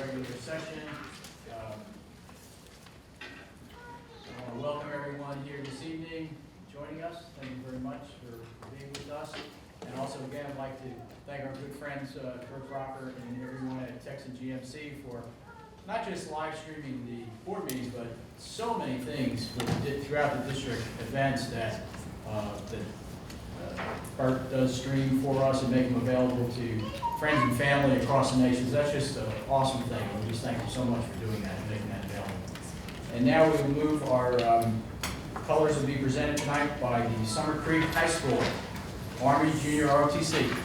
regular session. I want to welcome everyone here this evening joining us. Thank you very much for being with us. And also, again, I'd like to thank our good friends, Kurt Rocker and everyone at Texan GMC for not just live streaming the board meetings, but so many things throughout the district events that Bert does stream for us and make them available to friends and family across the nation. So that's just an awesome thing. We just thank you so much for doing that and making that available. And now we will move our colors will be presented tonight by the Summer Creek High School Army Junior ROTC.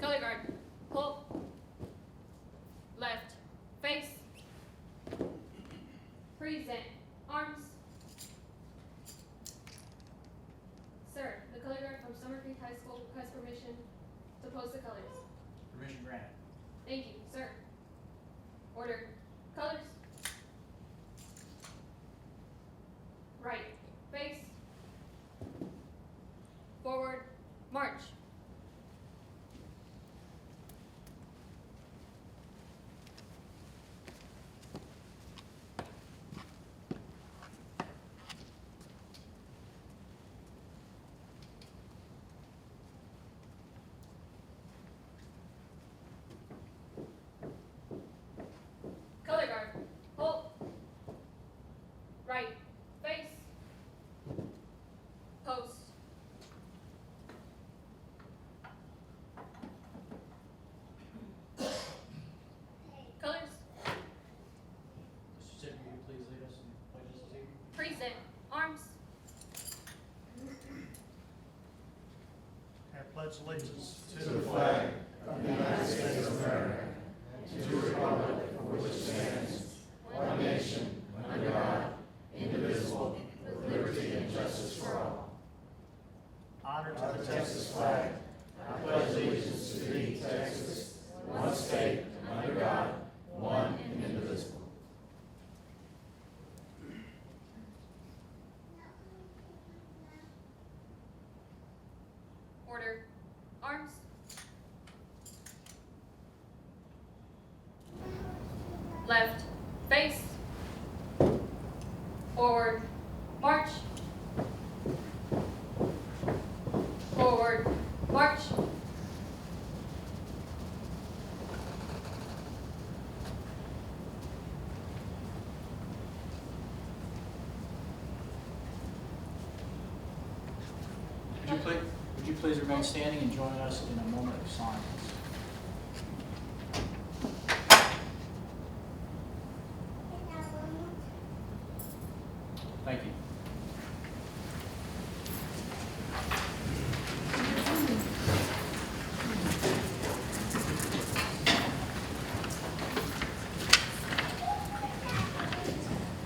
Color guard, pull, left, face, present, arms. Sir, the color guard from Summer Creek High School requests permission to post the colors. Permission granted. Thank you, sir. Order, colors. Right, face, forward, march. Color guard, hold, right, face, post. Colors, Mr. Sidney, will you please lead us in pledges this evening? present, arms. I pledge allegiance To the flag of the United States of America, and to the republic for which it stands, one nation, under God, indivisible, with liberty and justice for all. honor To to the Texas flag, I pledge allegiance to thee, Texas, one state, under God, one and indivisible. Order, arms. Left, face, forward, march. Forward, march. Would you please remain standing and join us in a moment of silence? Thank you.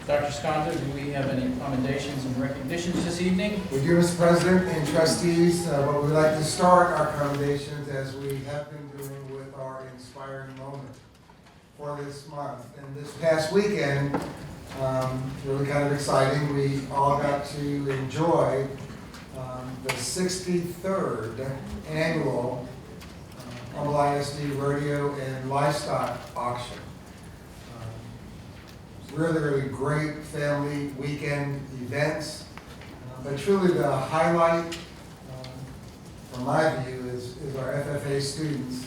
Dr. Sconto, do we have any commendations and recognitions this evening? We do, Mr. President and trustees, but we'd like to start our commendations as we have been doing with our inspiring moment for this month. And this past weekend, really kind of exciting, we all got to enjoy the 63rd annual ISD Rodeo and Livestock Auction. Really great family weekend events, but truly the highlight, from my view, is our FFA students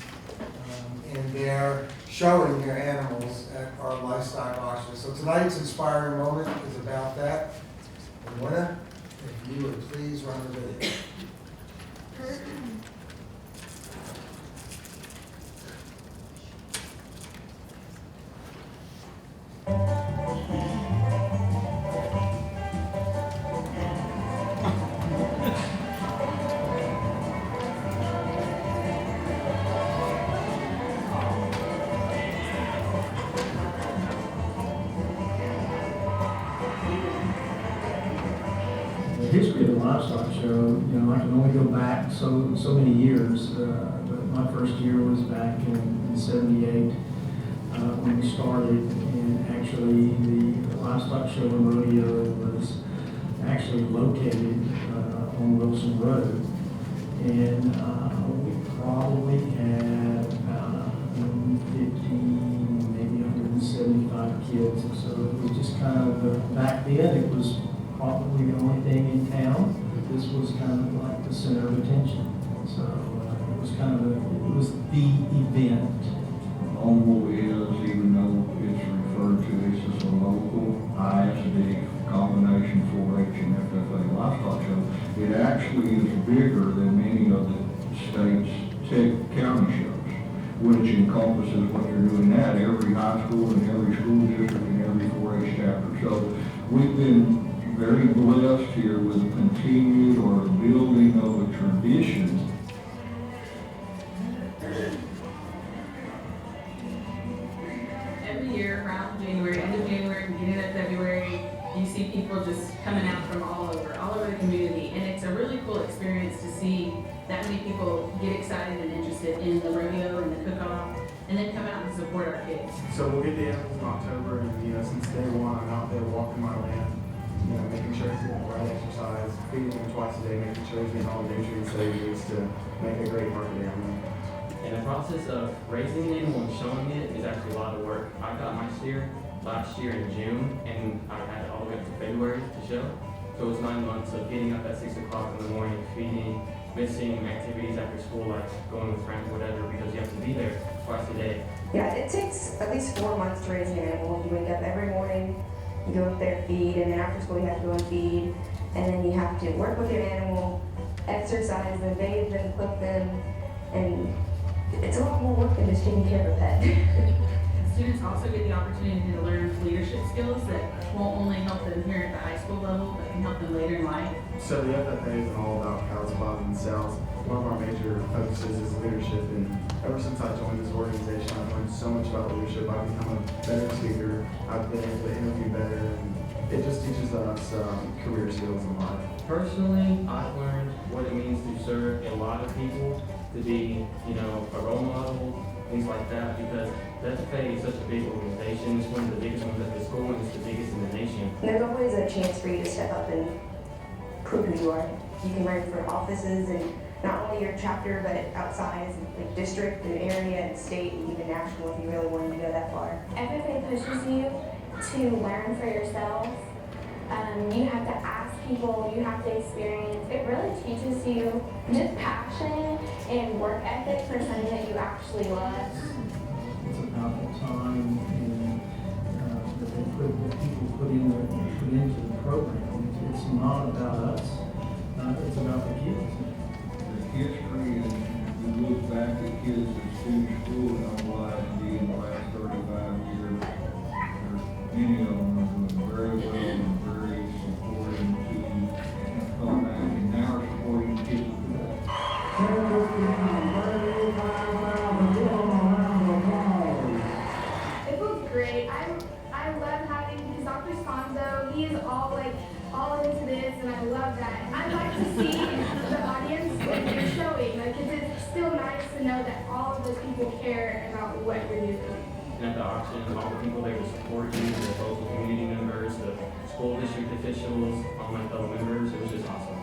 and their showing their animals at our livestock auction. So tonight's inspiring moment is about that. And Winna, if you would please run the video. history of the livestock show, you know, I can only go back so many years. My first year was back in '78 when we started, and actually the livestock show and rodeo was actually located on Wilson Road, and we probably had about 150, maybe 175 kids. So it was just kind of, back then it was probably the only thing in town. This was kind of like the center of attention. So it was kind of it was the event. Longville is, even though it's referred to this as a local ISD combination 4-H and FFA livestock show, it actually is bigger than many of the state's county shows, which encompasses what you're doing at every high school and every school district and every 4-H chapter. So we've been very blessed here with a continued or a building of a tradition. Every year around January, end of January, beginning of February, you see people just coming out from all over the community. And it's a really cool experience to see that many people get excited and interested in the rodeo and the cook-off, and then come out and support our kids. So we'll get the animals in October, and since day one, I'm out there walking my land, making sure he's getting the right exercise, feeding him twice a day, making sure he's getting all the nutrients that he needs to make a great market animal. And the process of raising an animal and showing it is actually a lot of work. I got my steer last year in June, and I had it all the way up to February to show. So it was 9 months of getting up at 6 o'clock in the morning, feeding, missing activities after school, like going with friends, whatever, because you have to be there twice a day. Yeah, it takes at least 4 months to raise an animal. You wake up every morning, you go up there, feed, and then after school you have to go and feed, and then you have to work with your animal, exercise them, bathe them, clip them, and it's a lot more work than just taking care of a pet. Students also get the opportunity to learn leadership skills that won't only help them here at the high school level, but can help them later in life. So the FFA isn't all about cows, above themselves. One of our major focuses is leadership, and ever since I joined this organization, I've learned so much about leadership. I've become a better speaker, I've been able to interview better, and it just teaches us career skills in life. Personally, I've learned what it means to serve a lot of people, to be, a role model, things like that, because the FFA is such a big organization. It's one of the biggest ones at the school, and it's the biggest in the nation. There's always a chance for you to step up and prove who you are. You can run for offices, and not only your chapter, but outside, like district and area and state and even national if you really wanted to go that far. FFA pushes you to learn for yourself. You have to ask people, you have to experience. It really teaches you just passion and work ethic for something that you actually love. It's about the time and that people put into the program. It's not about us. It's about the kids. The history, and we look back at kids that student school and on ISD in the last 35 years, many of them are doing very well and very supportive to come back, and now are supporting kids. It feels great. I love having, because Dr. Sponzo, he is all into this, and I love that. I'd like to see the audience that you're showing, because it's still nice to know that all of those people care about what you're doing. And at the auction, all the people there to support you, the local community members, the school district officials, all my fellow members, it was just awesome.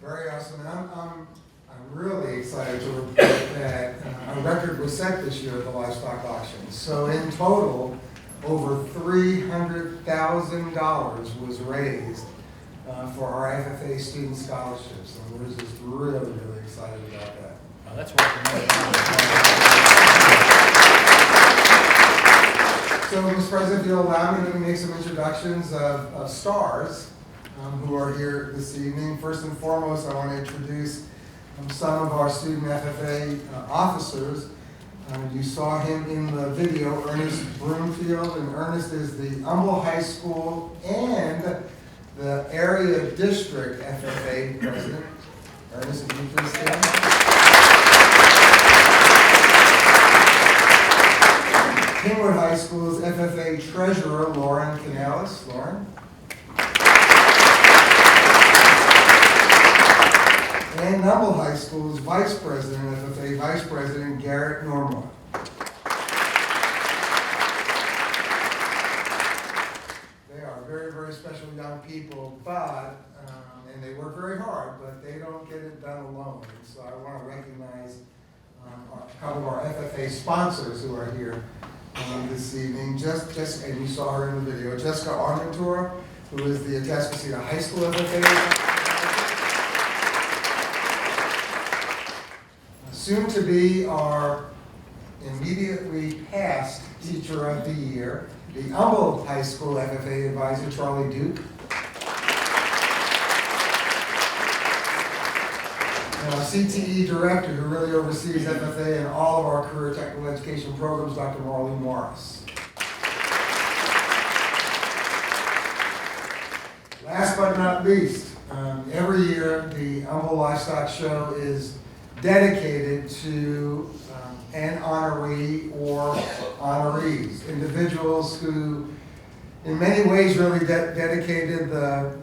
Very awesome, and I'm really excited to report that a record was set this year at the livestock auction. So in total, over $300,000 was raised for our FFA student scholarships, and we're just really excited about that. That's working. So, Mr. President, if you'll allow me, let me make some introductions of stars who are here this evening. First and foremost, I want to introduce some of our student FFA officers. You saw him in the video, Ernest Broomfield, and Ernest is the Humble High School and the Area District FFA President. Ernest, if you please stand. Kingwood High School's FFA Treasurer, Lauren Canales. Lauren. And Numble High School's Vice President, FFA Vice President, Garrett Normand. They are very, very special young people, and they work very hard, but they don't get it done alone. And so I want to recognize a couple of our FFA sponsors who are here this evening. Jessica, and you saw her in the video, Jessica Armentor, who is the Atascocita High School FFA. Soon to be our immediately past Teacher of the Year, the Humboldt High School FFA Advisor, Charlie Duke. And our CTE Director, who really oversees FFA and all of our career technical education programs, Dr. Marlene Morris. Last but not least, every year the Humboldt Livestock Show is dedicated to an honoree or honorees, individuals who in many ways really dedicated the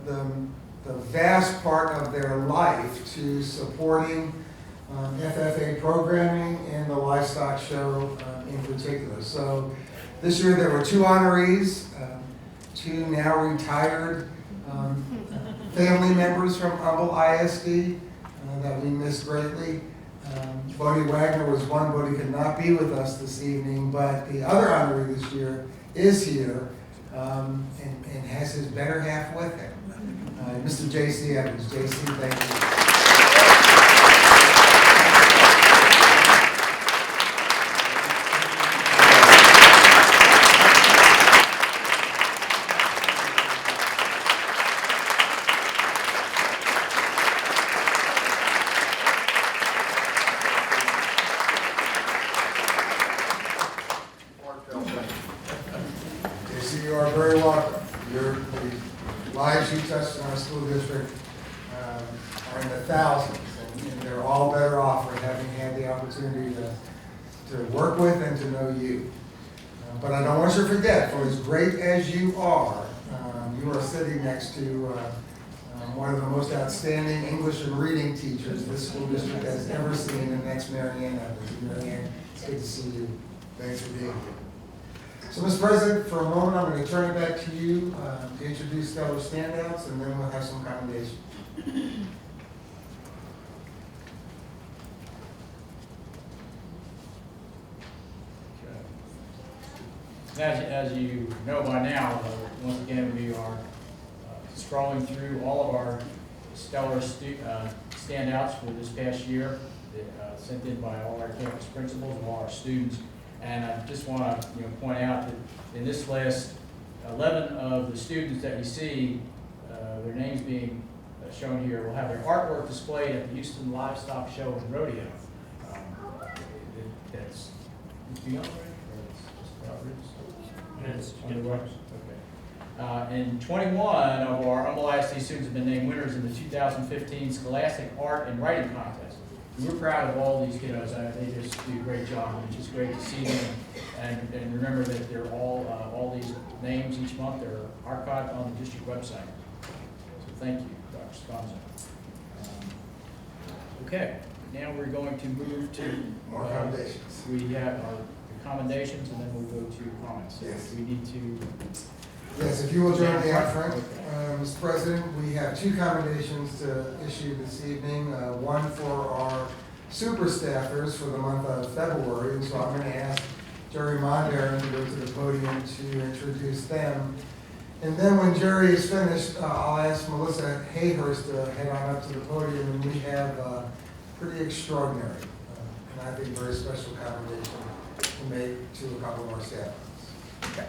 vast part of their life to supporting FFA programming and the Livestock Show in particular. So this year there were 2 honorees, 2 now retired family members from Humboldt ISD that we miss greatly. Bodie Wagner was one. Bodie could not be with us this evening, but the other honoree this year is here and has his better half with him. Mr. J.C. Evans. J.C., thank you. You are very welcome. The lives you touched in our school district are in the thousands, and they're all better off for having had the opportunity to work with and to know you. But I don't want you to forget, for as great as you are sitting next to one of the most outstanding English and reading teachers this school district has ever seen, and that's Marianne Evans. Marianne, it's good to see you. Thanks for being here. So, Mr. President, for a moment, I'm going to turn it back to you to introduce stellar standouts, and then we'll have some commendation. As you know by now, once again, we are scrolling through all of our stellar standouts for this past year, sent in by all our campus principals and all our students. And I just want to point out that in this list, 11 of the students that you see, their names being shown here, will have their artwork displayed at the Houston Livestock Show and Rodeo. That's beyond, or it's just about roots? On the right. Okay. And 21 of our Humboldt ISD students have been named winners in the 2015 Scholastic Art and Writing Contest. We're proud of all these kiddos. They just do a great job. It's just great to see them. And remember that they're all these names each month are archived on the district website. So thank you, Dr. Sconzo. Okay, now we're going to move to more commendations. We have our commendations, and then we'll go to comments. Yes. We need to. Yes, if you will join me up front. Mr. President, we have 2 commendations to issue this evening. One for our super staffers for the month of February, and so I'm going to ask Jerry Mondaren to go to the podium to introduce them. And then when Jerry is finished, I'll ask Melissa Hayhurst to head on up to the podium, and we have a pretty extraordinary and I think very special commendation to make to a couple of our staff. Okay.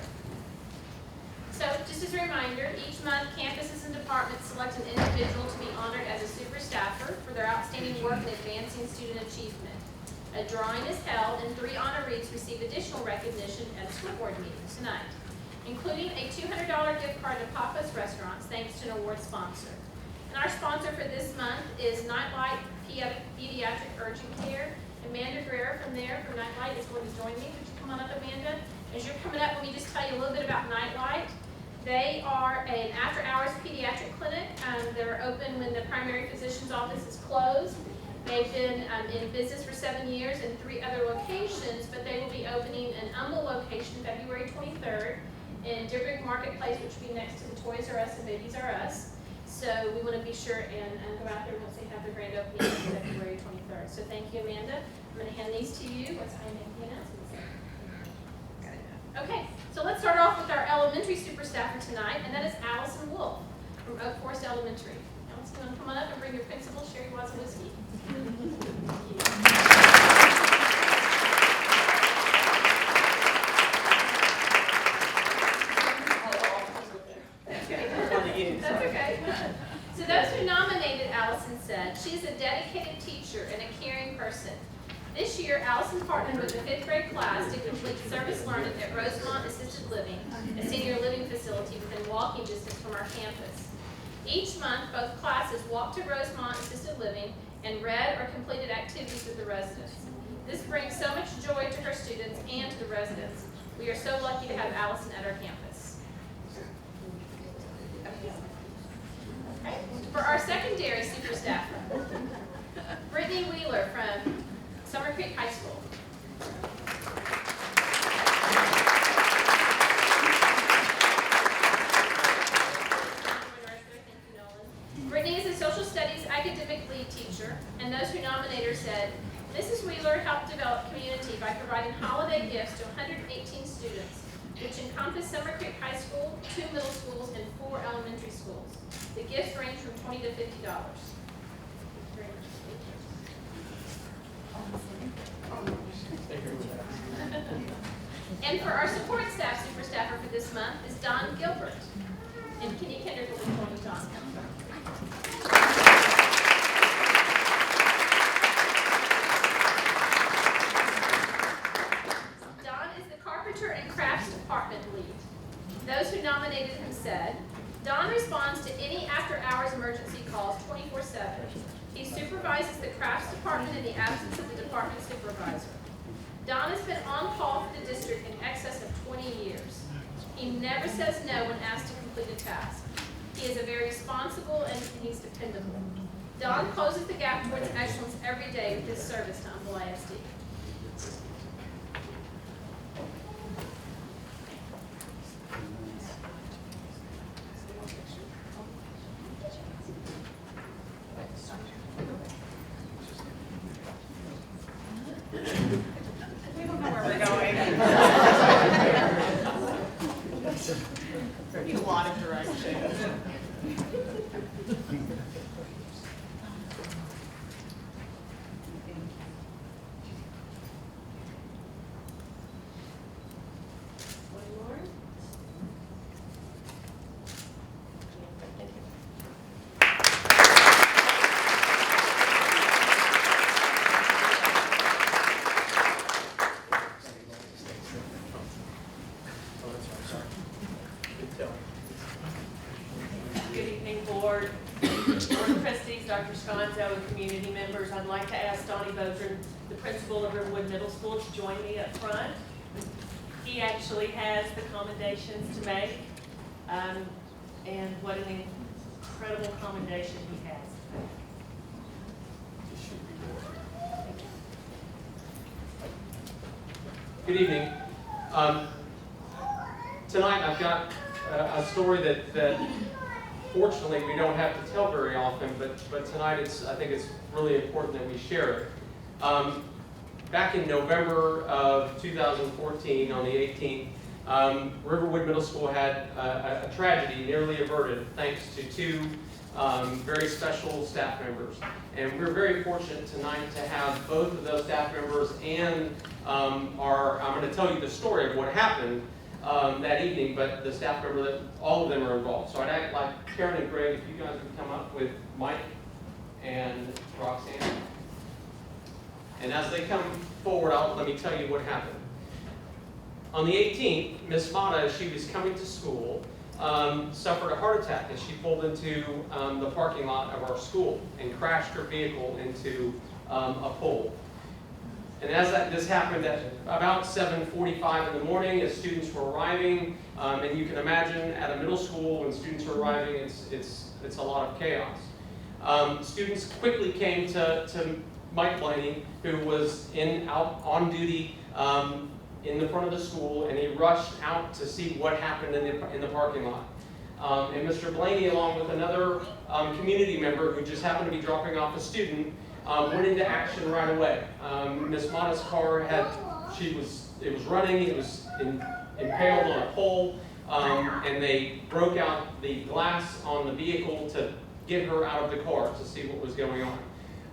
So, just as a reminder, each month campuses and departments select an individual to be honored as a super staffer for their outstanding work in advancing student achievement. A drawing is held, and 3 honorees receive additional recognition at a school board meeting tonight. Included including a $200 gift card to Papa's Restaurants, thanks to an award sponsor. And our sponsor for this month is Nightlight Pediatric Urgent Care. Amanda Greer from Nightlight is going to join me. Would you come on up, Amanda? As you're coming up, let me just tell you a little bit about Nightlight. They are an after-hours pediatric clinic. They're open when the primary physician's office is closed. They've been in business for 7 years in 3 other locations, but they will be opening an Humble location February 23rd in Dearborn Marketplace, which will be next to the Toys R Us and Babies R Us. So we want to be sure and go out there once they have the grand opening on February 23rd. So thank you, Amanda. I'm going to hand these to you. What's I make the announcements? Okay, so let's start off with our elementary super staffer tonight, and that is Allison Wolf from Oak Forest Elementary. Allison, you want to come on up and bring your principal, Sherry Wazowski. That's okay. So those who nominated Allison said, she is a dedicated teacher and a caring person. This year, Allison partnered with the 5th grade class to complete service learning at Rosemont Assisted Living, a senior living facility within walking distance from our campus. Each month, both classes walked to Rosemont Assisted Living and read or completed activities with the residents. This brings so much joy to her students and to the residents. We are so lucky to have Allison at our campus. Okay. For our secondary super staffer, Brittany Wheeler from Summer Creek High School. Brittany is a social studies academic lead teacher, and those who nominated her said, Mrs. Wheeler helped develop community by providing holiday gifts to 118 students, which encompass Summer Creek High School, 2 middle schools, and 4 elementary schools. The gifts range from $20 to $50. And for our support staff super staffer for this month is Don Gilbert. And Kenny Kendrick will be joining Don. Don is the carpenter and crafts department lead. Those who nominated him said, Don responds to any after-hours emergency calls 24/7. He supervises the crafts department in the absence of the department supervisor. Don has been on call for the district in excess of 20 years. He never says no when asked to complete a task. He is a very responsible and he's dependable. Don closes the gap towards excellence every day with his service to Humble ISD. Good evening, Board of Trustees, Dr. Sconzo, and community members. I'd like to ask Donnie Bogren, the principal of Riverwood Middle School, to join me up front. He actually has the commendations to make, and what an incredible commendation he has. Good evening. Tonight I've got a story that fortunately we don't have to tell very often, but tonight I think it's really important that we share it. Back in November of 2014, on the 18th, Riverwood Middle School had a tragedy nearly averted thanks to 2 very special staff members. And we're very fortunate tonight to have both of those staff members and I'm going to tell you the story of what happened that evening, but the staff member, that all of them are involved. So I'd like Karen and Greg, if you guys would come up with Mike and Roxanne. And as they come forward, let me tell you what happened. On the 18th, Miss Mata, as she was coming to school, suffered a heart attack as she pulled into the parking lot of our school and crashed her vehicle into a pole. And as this happened at about 7:45 in the morning, as students were arriving, and you can imagine at a middle school when students are arriving, it's a lot of chaos. Students quickly came to Mike Blaney, who was out on duty in the front of the school, and he rushed out to see what happened in the parking lot. And Mr. Blaney, along with another community member who just happened to be dropping off a student, went into action right away. Miss Mata's car it was running, it was impaled on a pole, and they broke out the glass on the vehicle to get her out of the car to see what was going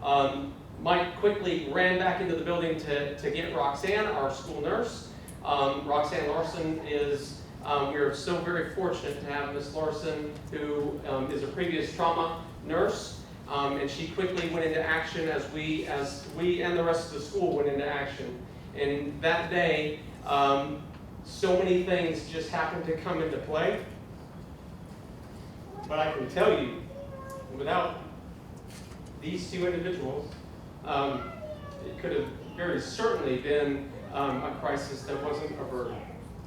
on. Mike quickly ran back into the building to get Roxanne, our school nurse. Roxanne Larson is, we are so very fortunate to have Miss Larson, who is a previous trauma nurse, and she quickly went into action as we and the rest of the school went into action. And that day, so many things just happened to come into play. But I can tell you, without these two individuals, it could have very certainly been a crisis that wasn't averted.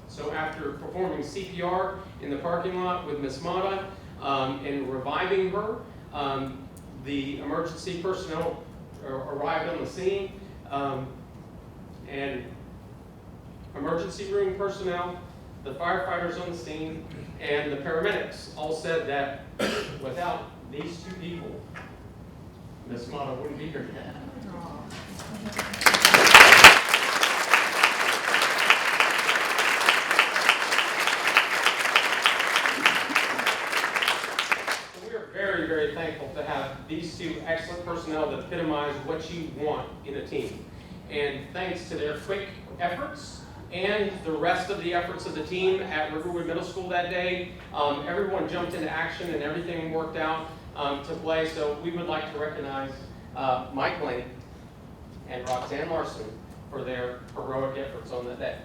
So after performing CPR in the parking lot with Miss Mata and reviving her, the emergency personnel arrived on the scene, and emergency room personnel, the firefighters on the scene, and the paramedics all said that without these two people, Miss Mata wouldn't be here today. So we are very, very thankful to have these two excellent personnel that epitomize what you want in a team. And thanks to their quick efforts and the rest of the efforts of the team at Riverwood Middle School that day, everyone jumped into action and everything worked out to play. So we would like to recognize Mike Blaney and Roxanne Larson for their heroic efforts on that day.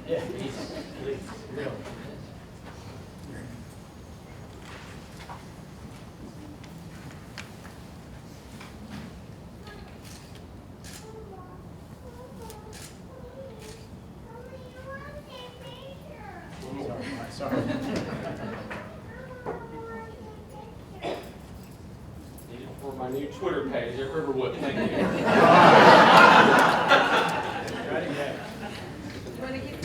Yeah, please, real. Sorry. Need it for my new Twitter page at Riverwood. Thank you. Thank you.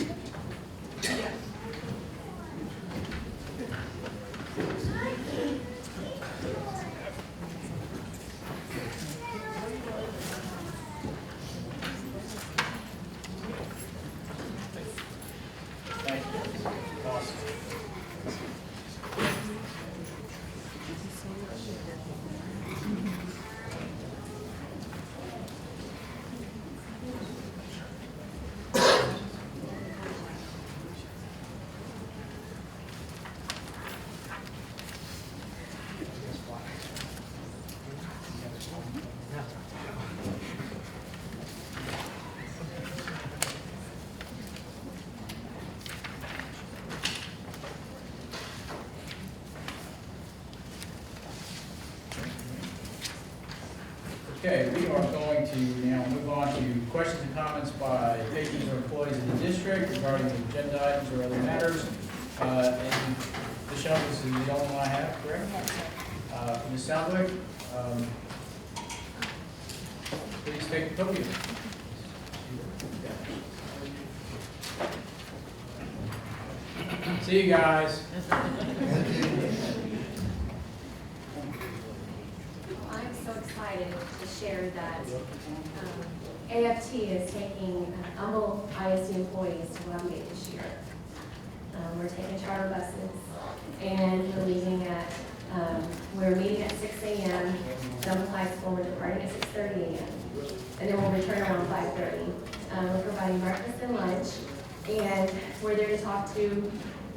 Awesome. Okay, we are going to now move on to questions and comments by patrons or employees of the district regarding agenda items or other matters. And Michelle, this is the only one I have, correct? Ms. Southwick, please take the podium. See you guys. Thank you. excited to share that AFT is taking Humble ISD employees to Longgate this year. We're taking charter buses, and we're leaving at, we're meeting at 6 a.m. Dunn High School, we're departing at 6:30 a.m. And then we'll return around 5:30. We're providing breakfast and lunch, and we're there to talk to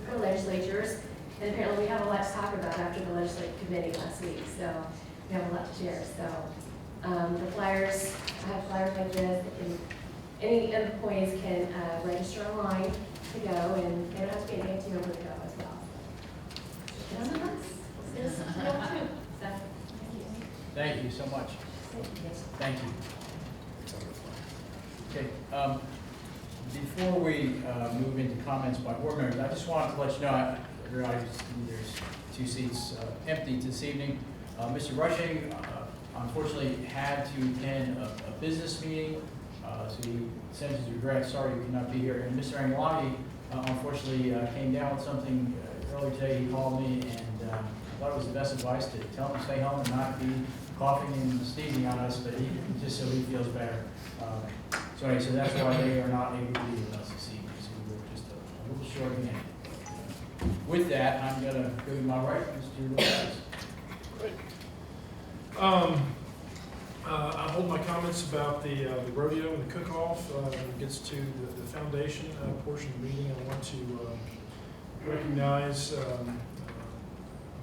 the legislatures. And apparently we have a lot to talk about after the legislative committee last week, so we have a lot to share. So the flyers, I have flyers like this. Any of the employees can register online to go, and they don't have to be an AFT member to go as well. Get on the bus. It's real too. So, Thank you so much. Thank you. Okay, before we move into comments by board members, I just wanted to let you know, I realize there's 2 seats empty this evening. Mr. Rushing unfortunately had to attend a business meeting, so he sends his regrets, sorry he could not be here. And Mr. Angelani unfortunately came down with something earlier today. He called me, and I thought it was the best advice to tell him to stay home and not be coughing and sneezing on us, but just so he feels better. So anyway, so that's why they are not able to be with us this evening, so we were just a little short of hand. With that, I'm going to go to my right, Mr. Lopez. Great. I hold my comments about the rodeo and the cook-off. When it gets to the foundation portion of the meeting, I want to recognize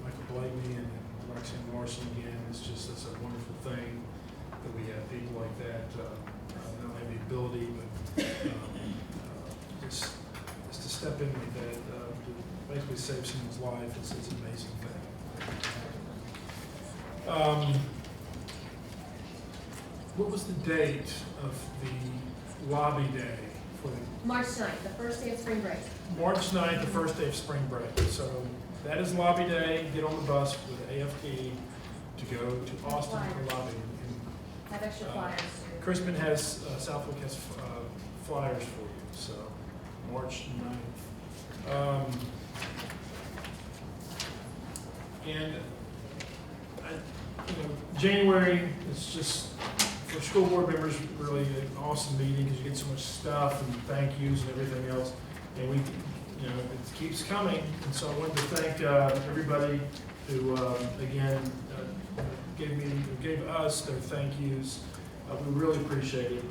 Michael Blaney and Roxanne Larson again. It's a wonderful thing that we have people like that. Not only have the ability, but just to step in like that, to basically save someone's life. It's an amazing thing. What was the date of the lobby day for the March 9th, the first day of spring break. March 9th, the first day of spring break? So that is lobby day. Get on the bus with AFT to go to Austin for lobby. Have extra flyers. Crispin has, Southwick has flyers for you, so March 9th. January, it's just, for school board members, really an awesome meeting because you get so much stuff and thank yous and everything else. And we, it keeps coming. And so I wanted to thank everybody who, again, gave us their thank yous. We really appreciate it.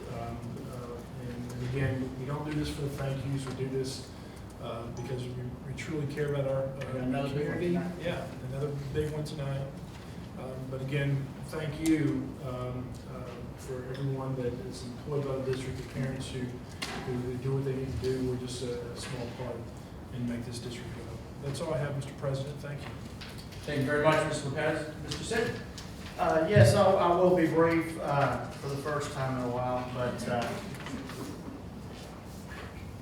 And again, we don't do this for the thank yous. We do this because we truly care about our another big one tonight? Yeah, another big one tonight. But again, thank you for everyone that is employed by the district, the parents who do what they need to do. We're just a small part and make this district go. That's all I have, Mr. President. Thank you. Thank you very much, Mr. Lopez. Mr. Sid? Yes, I will be brief for the first time in a while, but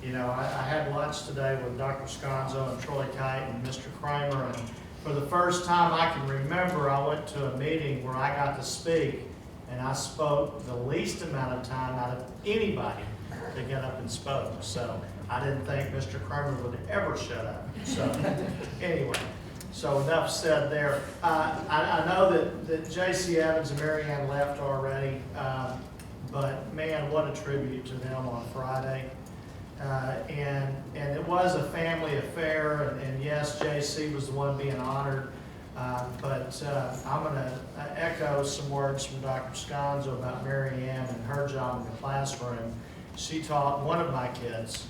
I had lunch today with Dr. Sconzo and Troy Kite and Mr. Kramer, and for the first time I can remember, I went to a meeting where I got to speak, and I spoke the least amount of time out of anybody that got up and spoke. So I didn't think Mr. Kramer would ever shut up. So anyway. So enough said there. I know that J.C. Evans and Mary Ann left already, but man, what a tribute to them on Friday. And it was a family affair, and yes, J.C. was the one being honored, but I'm going to echo some words from Dr. Sconzo about Mary Ann and her job in the classroom. She taught one of my kids.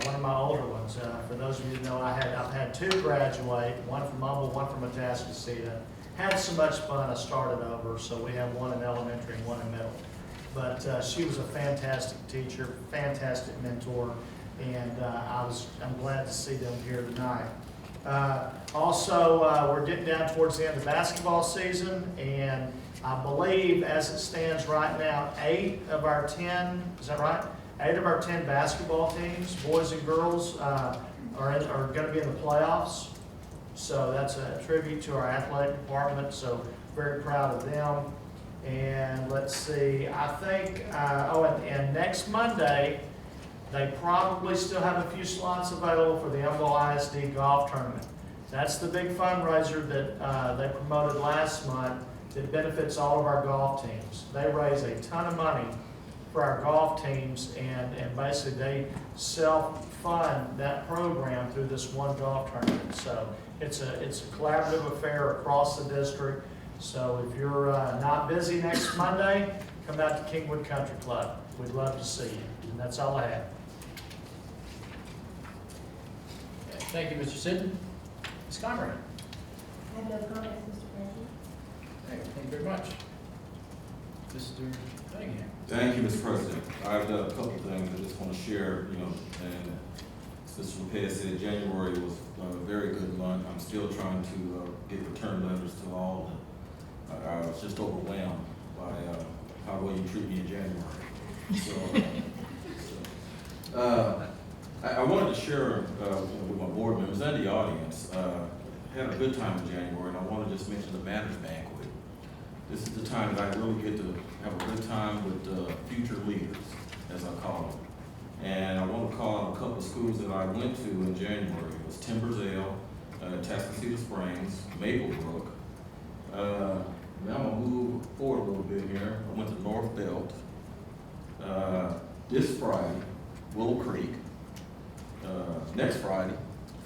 One of my older ones. For those of you who know, I've had 2 graduate, one from Humble, one from Atascocita. Had so much fun, I started over, so we have one in elementary and one in middle. But she was a fantastic teacher, fantastic mentor, and I'm glad to see them here tonight. Also, we're getting down towards the end of basketball season, and I believe, as it stands right now, 8 of our 10, is that right? 8 of our 10 basketball teams, boys and girls, are going to be in the playoffs. So that's a tribute to our athletic department. So very proud of them. And let's see, I think, and next Monday, they probably still have a few slots available for the Humble ISD golf tournament. That's the big fundraiser that they promoted last month. that benefits all of our golf teams. They raise a ton of money for our golf teams, and basically they self-fund that program through this one golf tournament. So it's a collaborative affair across the district. So if you're not busy next Monday, come out to Kingwood Country Club. We'd love to see you. And that's all I have. Okay, thank you, Mr. Sidden. Ms. Conrad? I have no comments, Mr. President. Okay, thank you very much. Mr. Cunningham? Thank you, Mr. President. I've got a couple of things I just want to share, and Mr. Lopez said January was a very good month. I'm still trying to get return letters to all of them. I was just overwhelmed by how well you treat me in January. So, I wanted to share with my board members and the audience, had a good time in January, and I want to just mention the Manners Banquet. This is the time that I really get to have a good time with future leaders, as I call them. And I want to call out a couple of schools that I went to in January. It was Timbersdale, Tascasita Springs, Maplebrook. Now I'm going to move forward a little bit here. I went to North Belt. This Friday, Willow Creek. Next Friday,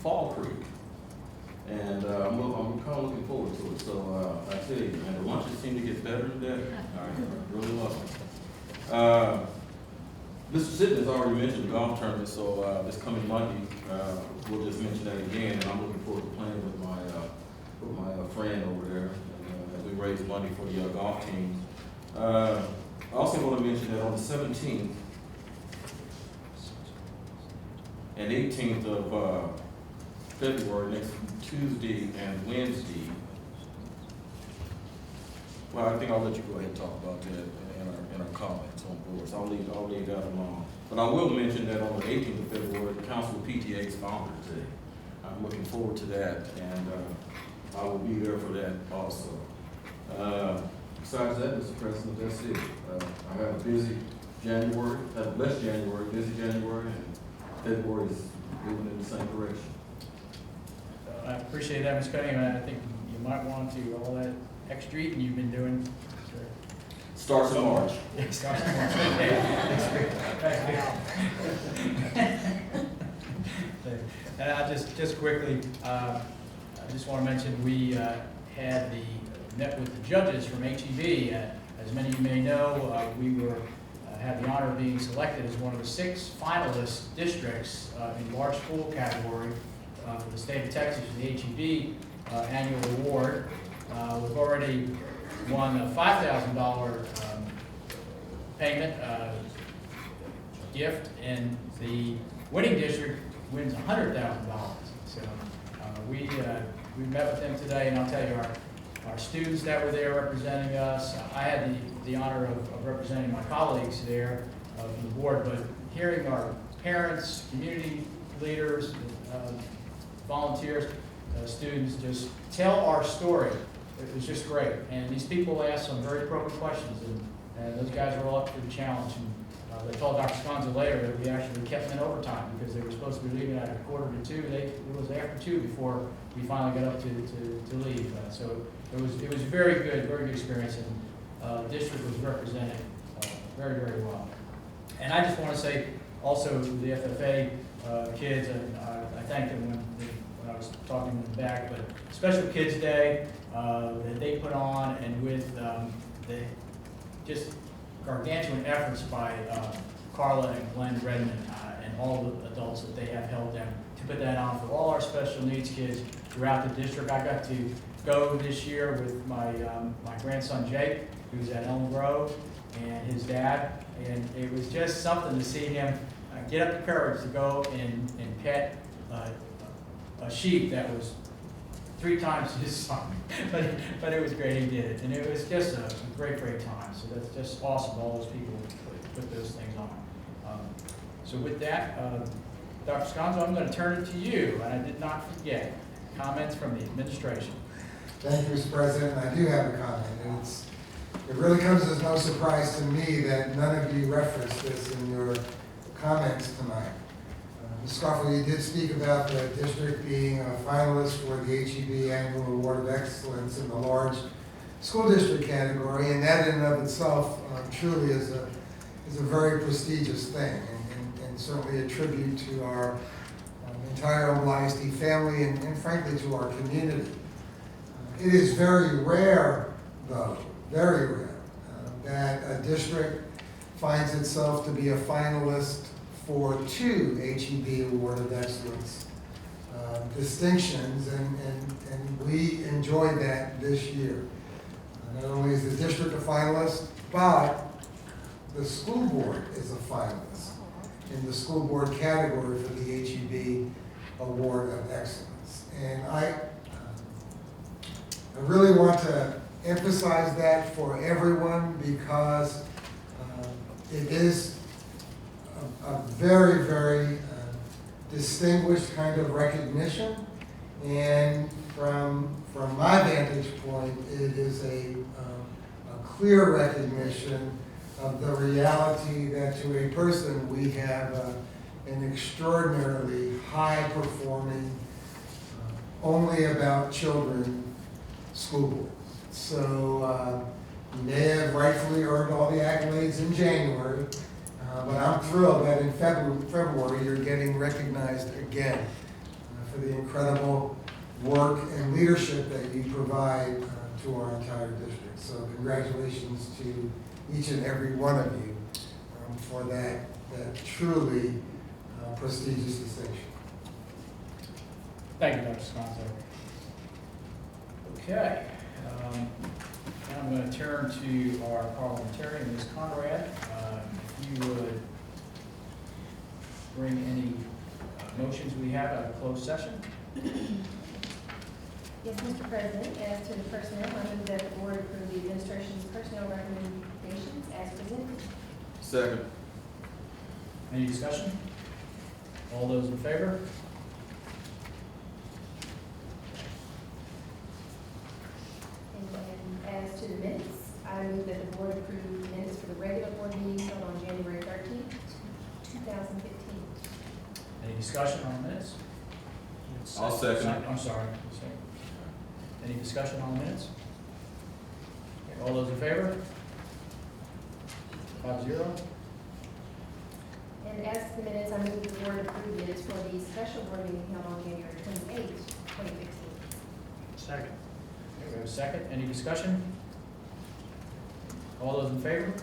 Fall Creek. And I'm kind of looking forward to it. So I tell you, and the lunches seem to get better and better. I really love them. Mr. Sidden has already mentioned the golf tournament, so this coming Monday, we'll just mention that again. And I'm looking forward to playing with my friend over there as we raise money for the golf teams. I also want to mention that on the 17th and 18th of February, next Tuesday and Wednesday. Well, I think I'll let you go ahead and talk about that in our comments on board. So I'll leave that alone. But I will mention that on the 18th of February, the Council of PTA's Founders Day. I'm looking forward to that, and I will be there for that also. Besides that, Mr. President, that's it. I have a busy January, had a blessed January, busy January, and February is moving in the same direction. I appreciate that, Ms. Cunningham. I think you might want to, all that extra eating you've been doing. Starts in March. Starts in March. And I just quickly, I just want to mention we met with the judges from HEB. As many of you may know, we had the honor of being selected as one of the 6 finalist districts in large school category for the state of Texas for the HEB annual award. We've already won a $5,000 payment gift, and the winning district wins $100,000. So we met with them today, and I'll tell you, our students that were there representing us, I had the honor of representing my colleagues there from the board, but hearing our parents, community leaders, volunteers, students just tell our story, it was just great. And these people asked some very appropriate questions, and those guys were all up for the challenge. And they told Dr. Sconzo later that we actually kept them in overtime because they were supposed to be leaving at 1:45. It was after 2 before we finally got up to leave. So it was a very good experience, and the district was represented very, very well. And I just want to say also to the FFA kids, and I thanked them when I was talking to them in the back, but Special Kids Day that they put on, and with the just gargantuan efforts by Carla and Glenn Redmond and all the adults that they have helped them to put that on for all our special needs kids throughout the district. I got to go this year with my grandson Jake, who's at Elm Grove, and his dad, and it was just something to see him get up the courage to go and pet a sheep that was 3 times his size, but it was great, he did it, and it was just a great time. So that's just awesome, all those people put those things on. So with that, Dr. Sconzo, I'm going to turn it to you, and I did not forget comments from the administration. Thank you, Mr. President. I do have a comment, and it really comes as no surprise to me that none of you referenced this in your comments tonight. Ms. Scoffel, you did speak about the district being a finalist for the HEB Annual Award of Excellence in the large school district category, and that in and of itself truly is a very prestigious thing, and certainly a tribute to our entire ISD family and frankly to our community. It is very rare, though, very rare, that a district finds itself to be a finalist for 2 HEB Award of Excellence distinctions, and we enjoyed that this year. Not only is the district a finalist, but the school board is a finalist in the school board category for the HEB Award of Excellence. And I really want to emphasize that for everyone, because it is a very, very distinguished kind of recognition, and from my vantage point, it is a clear recognition of the reality that to a person we have an extraordinarily high-performing, only about children school board. So you may have rightfully earned all the accolades in January, but I'm thrilled that in February you're getting recognized again for the incredible work and leadership that you provide to our entire district. So congratulations to each and every one of you for that truly prestigious distinction. Thank you, Dr. Sconzo. Okay. Now I'm going to turn to our parliamentarian, Ms. Conrad. If you would bring any motions we have out of closed session. Yes, Mr. President, as to the personnel, I move that the board approve the administration's personnel recommendations as presented. Second. Any discussion? All those in favor? And as to the minutes, I move that the board approve the minutes for the regular board meeting held on January 13th, 2015. Any discussion on the minutes? I'll second it. I'm sorry. Any discussion on the minutes? Okay, all those in favor? 5-0. And as to the minutes, I move the board approve minutes for the special board meeting held on January 28th, 2015. Second. Okay, we have a second. Any discussion? All those in favor?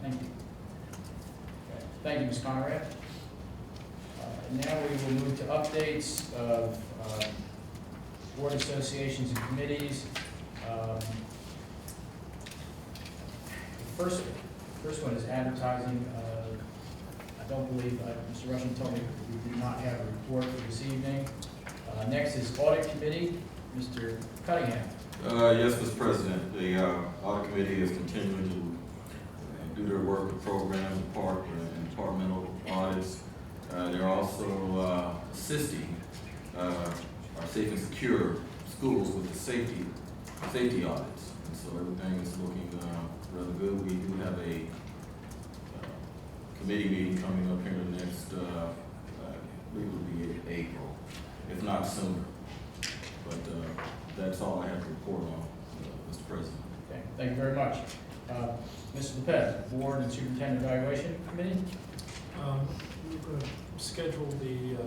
Thank you. Okay, thank you, Ms. Conrad. Now we will move to updates of board associations and committees. The first one is advertising. I don't believe, Mr. Rushing told me we do not have a report for this evening. Next is audit committee, Mr. Cunningham. Yes, Mr. President, the audit committee is continuing to do their work with programs, departmental audits. They're also assisting our safe and secure schools with the safety audits. And so everything is looking rather good. We do have a committee meeting coming up here in the next, I believe it will be in April, if not sooner. But that's all I have to report on, Mr. President. Okay, thank you very much. Mr. Lopez, Board and Superintendent Evaluation Committee. We're going to schedule the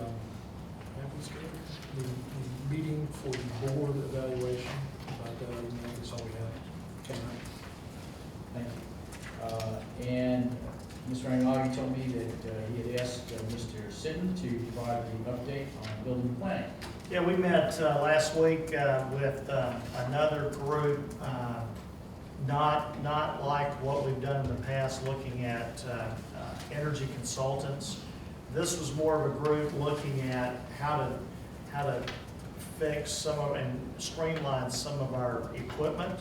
meeting for the board evaluation, but that's all we have tonight. Thank you. And Mr. Anglagi told me that he had asked Mr. Sitton to provide the update on building planning. Yeah, we met last week with another group, not like what we've done in the past, looking at energy consultants. This was more of a group looking at how to fix some of and streamline some of our equipment.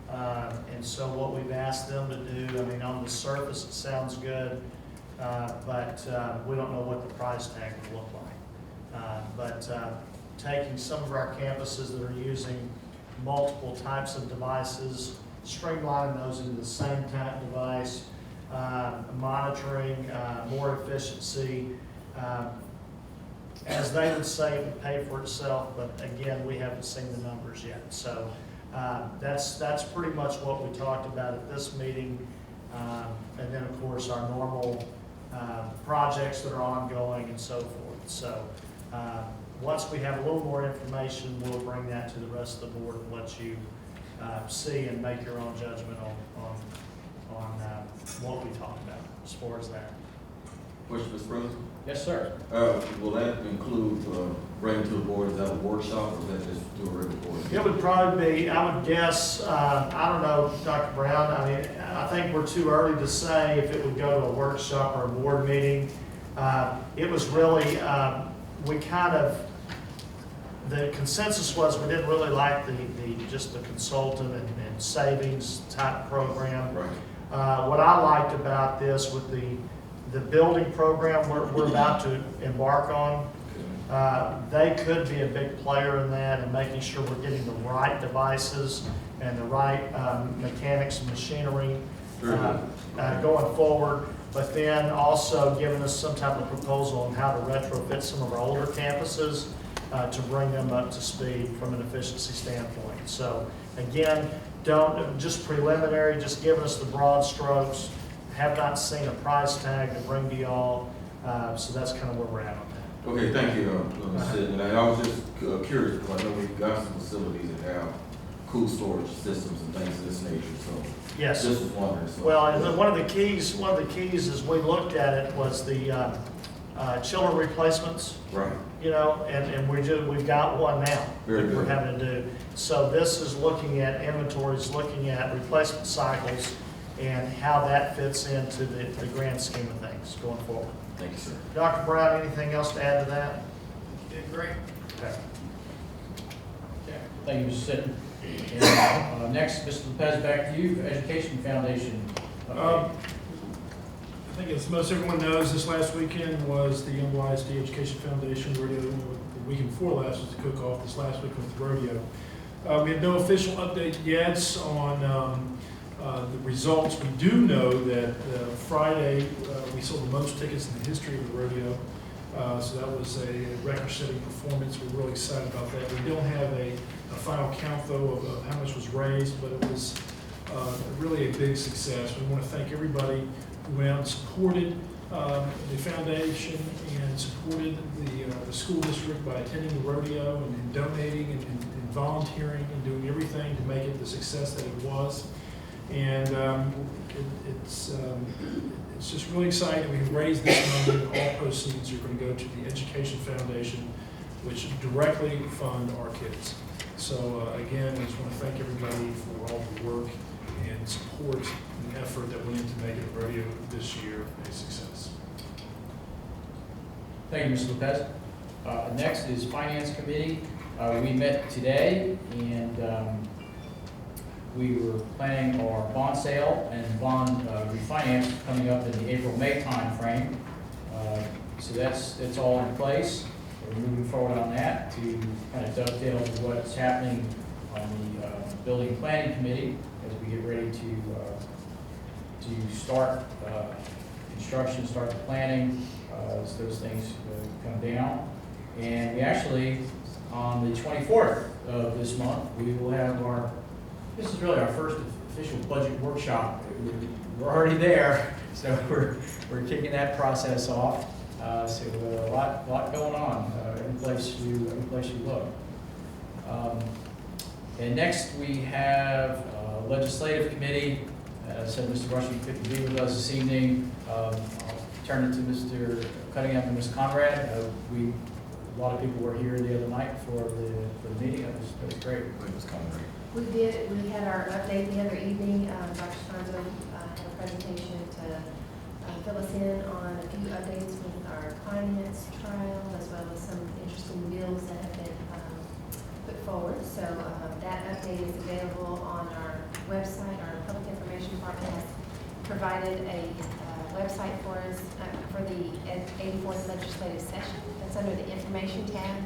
And so what we've asked them to do, I mean, on the surface it sounds good, but we don't know what the price tag would look like. But taking some of our campuses that are using multiple types of devices, streamlining those into the same type device, monitoring, more efficiency, as they would say, it would pay for itself, but again, we haven't seen the numbers yet. So that's pretty much what we talked about at this meeting. And then, of course, our normal projects that are ongoing and so forth. So once we have a little more information, we'll bring that to the rest of the board and let you see and make your own judgment on what we talked about as far as that. Question, Mr. President? Yes, sir. Will that include, bringing to the board, is that a workshop, or is that just do a regular board? It would probably be, I would guess, I don't know, Dr. Brown, I mean, I think we're too early to say if it would go to a workshop or a board meeting. It was really, we kind of, the consensus was we didn't really like just the consultant and savings type program. Right. What I liked about this with the building program we're about to embark on, they could be a big player in that and making sure we're getting the right devices and the right mechanics and machinery going forward, but then also giving us some type of proposal on how to retrofit some of our older campuses to bring them up to speed from an efficiency standpoint. So again, just preliminary, just giving us the broad strokes. Have not seen a price tag to bring to y'all, so that's kind of where we're at on that. Okay, thank you, Mr. Sid. And I was just curious, because I know we've got some facilities that have cool storage systems and things of this nature, so. Yes. Just was wondering. So. Well, and one of the keys as we looked at it was the chiller replacements. Right. You know, and we've got one now. Very that good. We're having to do. So this is looking at inventories, looking at replacement cycles, and how that fits into the grand scheme of things going forward. Thank you, sir. Dr. Brown, anything else to add to that? Did great. Okay. Okay. Thank you, Mr. Sitton. And, next, Mr. Lopez, back to you, Education Foundation. I think as most everyone knows, this last weekend was the Young ISD Education Foundation rodeo. The weekend before last was the cook-off. This last week was the rodeo. We have no official update yet on the results. We do know that Friday we sold the most tickets in the history of the rodeo. So that was a record-setting performance. We're really excited about that. We don't have a final count, though, of how much was raised, but it was really a big success. We want to thank everybody who went out and supported the foundation and supported the school district by attending the rodeo and donating and volunteering and doing everything to make it the success that it was. And it's just really exciting. We can raise this money, and all proceeds are going to go to the Education Foundation, which directly fund our kids. So again, I just want to thank everybody for all the work and support and effort that went into making the rodeo this year a success. Thank you, Mr. Lopez. Next is Finance Committee. We met today, and we were planning our bond sale and bond refinance coming up in the April-May timeframe. So that's all in place. We're moving forward on that to kind of dovetail with what's happening on the Building Planning Committee as we get ready to start construction, start the planning, as those things come down. And we actually, on the 24th of this month, we will have this is really our first official budget workshop. We're already there, so we're kicking that process off. So a lot going on every place you look. And next we have Legislative Committee. As I said, Mr. Rushing couldn't be with us this evening. I'll turn it to Mr. Cunningham and Ms. Conrad. A lot of people were here the other night for the meeting. That was great. Ms. Conrad. We did. We had our update the other evening. Dr. Sconzo had a presentation to fill us in on a few updates with our finance trial, as well as some interesting bills that have been put forward. So that update is available on our website. Our Public Information Department has provided a website for us for the 84th legislative session. That's under the Information tab.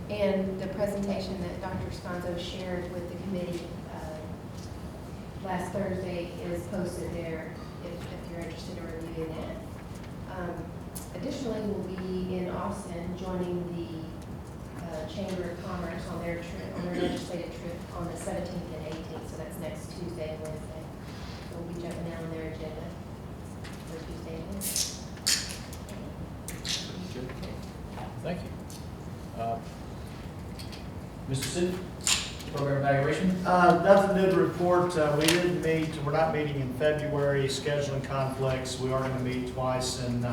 And the presentation that Dr. Sconzo shared with the committee last Thursday is posted there if you're interested in reviewing that. Additionally, we'll be in Austin joining the Chamber of Commerce on their trip, on their legislative trip on the 17th and 18th, so that's next Tuesday and Wednesday. So we'll be jumping down on their agenda for Tuesday and Wednesday. Thank you. Mr. Sid, program evaluation? Nothing new to report. We didn't meet, we're not meeting in February, scheduling conflicts. We are going to meet twice in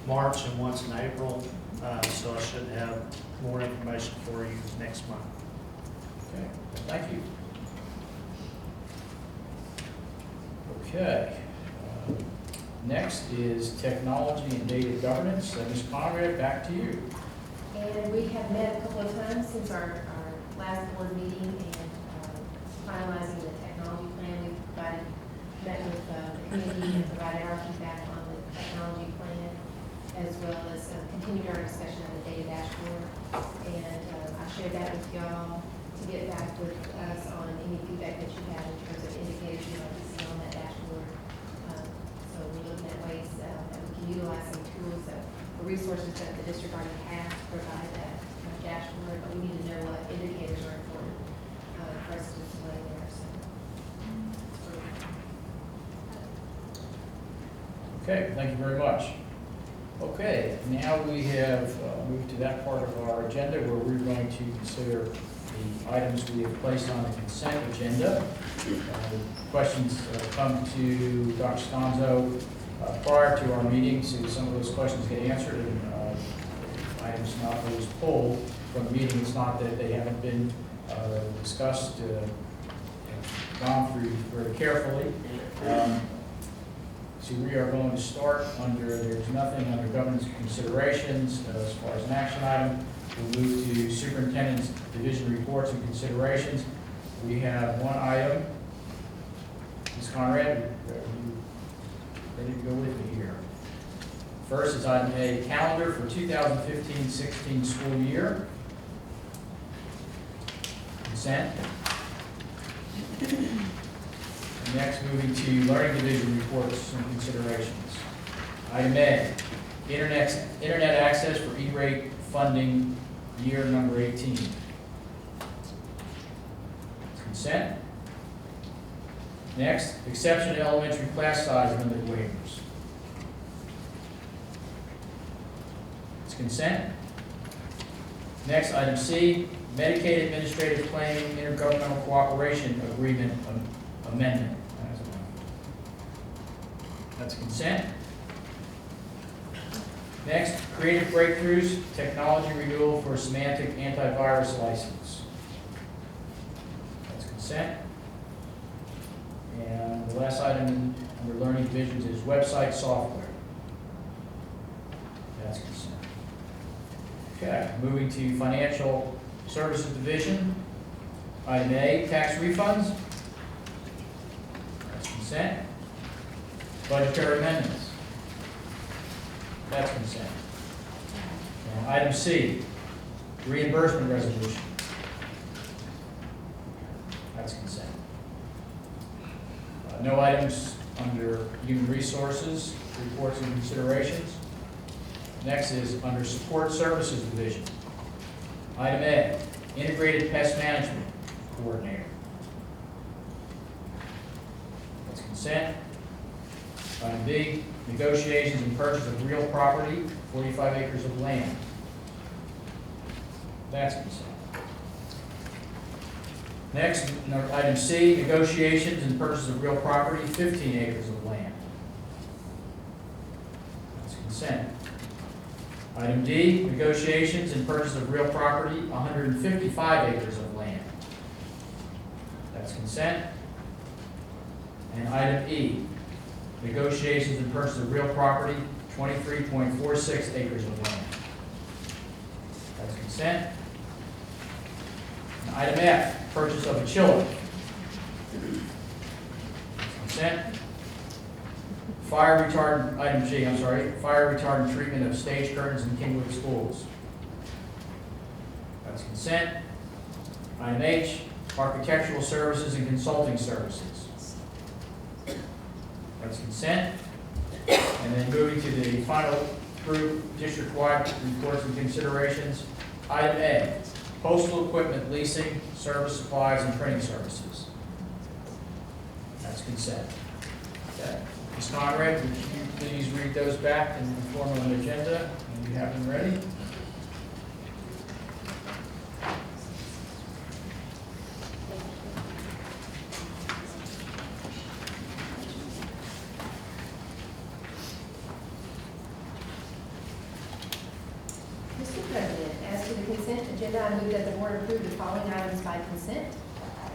March and once in April. So I should have more information for you next month. Okay, thank you. Okay. Next is technology and data governance. Ms. Conrad, back to you. And we have met a couple of times since our last board meeting and finalizing the technology plan. We met with the committee and provided our feedback on the technology plan, as well as continued our discussion on the data dashboard. And I shared that with y'all to get back with us on any feedback that you have in terms of indicators you'd like to see on that dashboard. So we're looking at ways that we can utilize some tools that the resources that the district already has to provide that dashboard, but we need to know what indicators are important for us to display there. So. Okay, thank you very much. Okay, now we have moved to that part of our agenda where we're going to consider the items we have placed on the consent agenda. Questions come to Dr. Sconzo prior to our meeting, so some of those questions get answered, and items not always pulled from the meeting. It's not that they haven't been discussed, gone through very carefully. So we are going to start under, there's nothing under governance considerations as far as an action item. We'll move to superintendent's division reports and considerations. We have one item. Ms. Conrad, are you ready to go with me here? First is item A, calendar for 2015-16 school year. Consent. Next, moving to learning division reports and considerations. Item A, internet access for E-rate funding year number 18. Consent. Next, exception to elementary class size limit waivers. It's consent. Next, item C, Medicaid administrative claim intergovernmental cooperation agreement amendment. That's consent. Next, creative breakthroughs, technology renewal for semantic antivirus license. That's consent. And the last item under learning divisions is website software. That's consent. Okay, moving to financial services division. Item A, tax refunds. That's consent. Budgetary amendments. That's consent. And item C, reimbursement resolution. That's consent. No items under human resources, reports and considerations. Next is under support services division. Item A, integrated pest management coordinator. That's consent. Item B, negotiations and purchase of real property, 45 acres of land. That's consent. Next, item C, negotiations and purchase of real property, 15 acres of land. That's consent. Item D, negotiations and purchase of real property, 155 acres of land. That's consent. And item E, negotiations and purchase of real property, 23.46 acres of land. That's consent. And item F, purchase of a chiller. That's consent. Fire retardant, item G, I'm sorry, fire retardant treatment of stage curtains in Kingwood schools. That's consent. Item H, architectural services and consulting services. That's consent. And then moving to the final approve district-wide reports and considerations. Item A, postal equipment leasing, service supplies, and printing services. That's consent. Okay. Ms. Conrad, would you please read those back in the form of an agenda, and you have them ready? Mr. President, as to the consent agenda, I move that the board approve the following items by consent.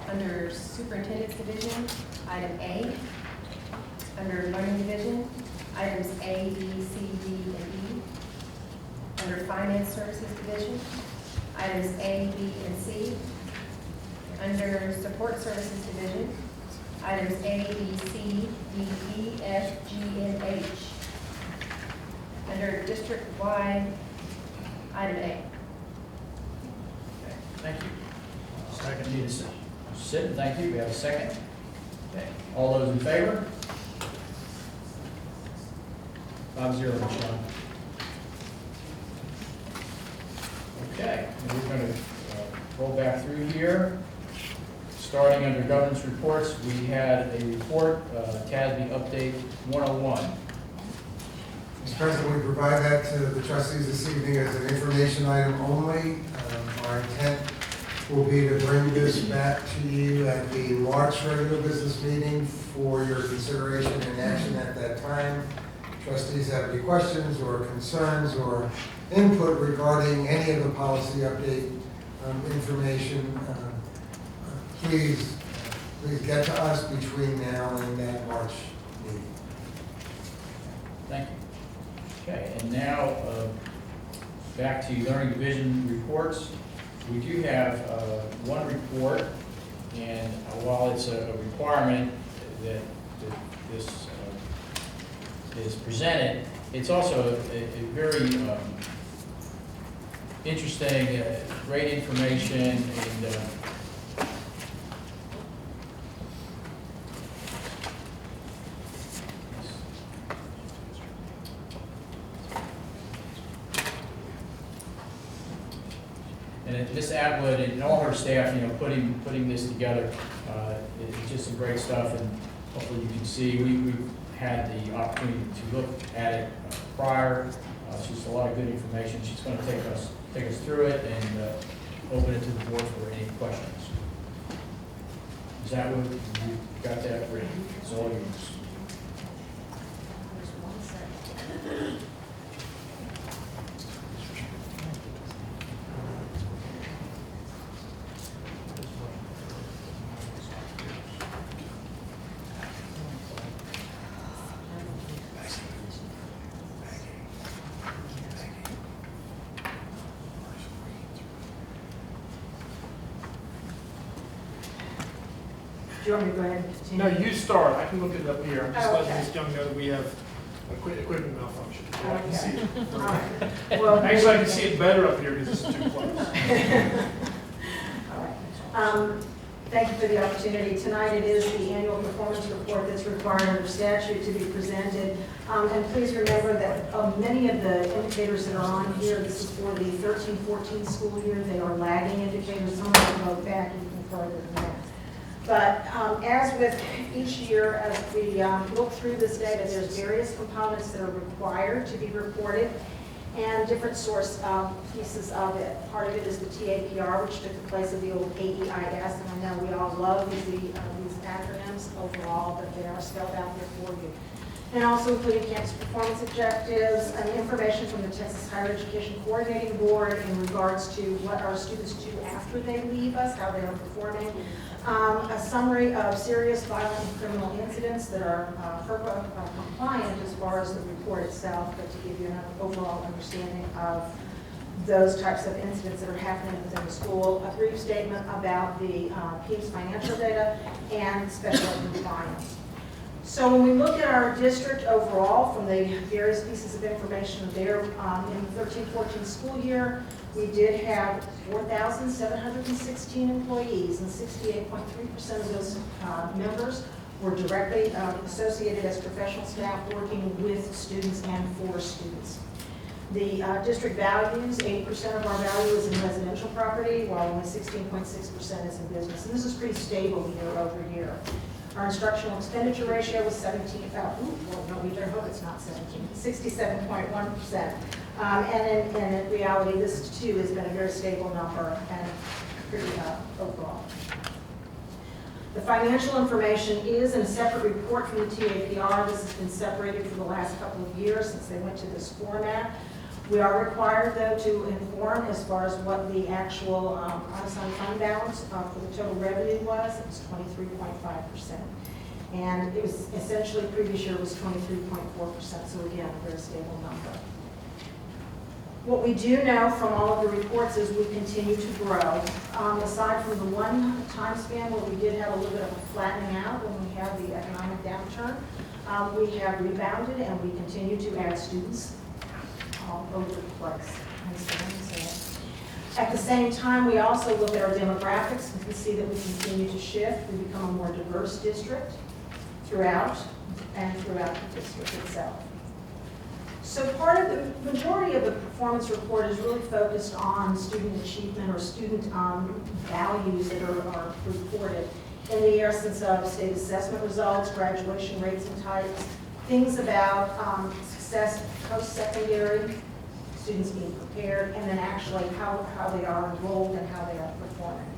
Under Superintendent's Division, item A. Under Learning Division, items A, B, C, D, and E. Under Finance Services Division, items A, B, and C. Under Support Services Division, items A, B, C, D, E, F, G, and H. Under district-wide, item A. Okay, thank you. Second. Need a second. Sid, thank you. We have a second. Okay. All those in favor? 5-0, Michelle. Okay, and we're going to roll back through here. Starting under governance reports, we had a report, TASB Update 101. Mr. President, we provide that to the trustees this evening as an information item only. Our intent will be to bring this back to you at the March regular business meeting for your consideration and action at that time. Trustees have any questions or concerns or input regarding any of the policy update information, please get to us between now and that March meeting. Thank you. Okay, and now back to Learning Division reports. We do have one report, and while it's a requirement that this is presented, it's also a very interesting, great information, and Ms. Atwood and all her staff, putting this together, it's just some great stuff, and hopefully you can see, we've had the opportunity to look at it prior. It's just a lot of good information. She's going to take us through it and open it to the board for any questions. Ms. Atwood, you got that ready? It's all yours. Do you want me to go ahead and No, continue? you start. I can look it up here. I'm just Oh, letting okay. this young know that we have equipment malfunction. So I can see it. All right. Well, Actually, I can see it better up here because this is too close. All right. Thank you for the opportunity. Tonight it is the annual performance report that's required under statute to be presented. And please remember that many of the indicators that are on here, this is for the 13-14 school year, they are lagging indicators. Some of them go back even further than that. But as with each year, as we look through this data, there's various components that are required to be reported and different source pieces of it. Part of it is the TAPR, which took the place of the old AEIS, and I know we all love these acronyms overall, but they are spelled out there for you. And also including campus performance objectives and information from the Texas Higher Education Coordinating Board in regards to what our students do after they leave us, how they are performing. A summary of serious violent and criminal incidents that are FERPA compliant as far as the report itself, but to give you an overall understanding of those types of incidents that are happening within the school. A brief statement about the PEEP's financial data and special ed compliance. So when we look at our district overall, from the various pieces of information there, in the 13-14 school year, we did have 4,716 employees, and 68.3% of those members were directly associated as professional staff working with students and for students. The district values, 8% of our value is in residential property, while only 16.6% is in business. And this is pretty stable year over year. Our instructional expenditure ratio was 67.1%. And in reality, this too has been a very stable number and pretty overall. The financial information is in a separate report from the TAPR. This has been separated for the last couple of years since they went to this format. We are required, though, to inform as far as what the actual unassigned fund balance for the total revenue was. It was 23.5%. And it was essentially, previous year was 23.4%. So again, a very stable number. What we do know from all of the reports is we continue to grow. Aside from the one time span where we did have a little bit of a flattening out when we had the economic downturn, we have rebounded and we continue to add students all over the place. At the same time, we also look at our demographics. We can see that we continue to shift. We become a more diverse district throughout the district itself. So part of the majority of the performance report is really focused on student achievement or student values that are reported in the essence of state assessment results, graduation rates and types, things about success post-secondary, students being prepared, and then actually how they are enrolled and how they are performing.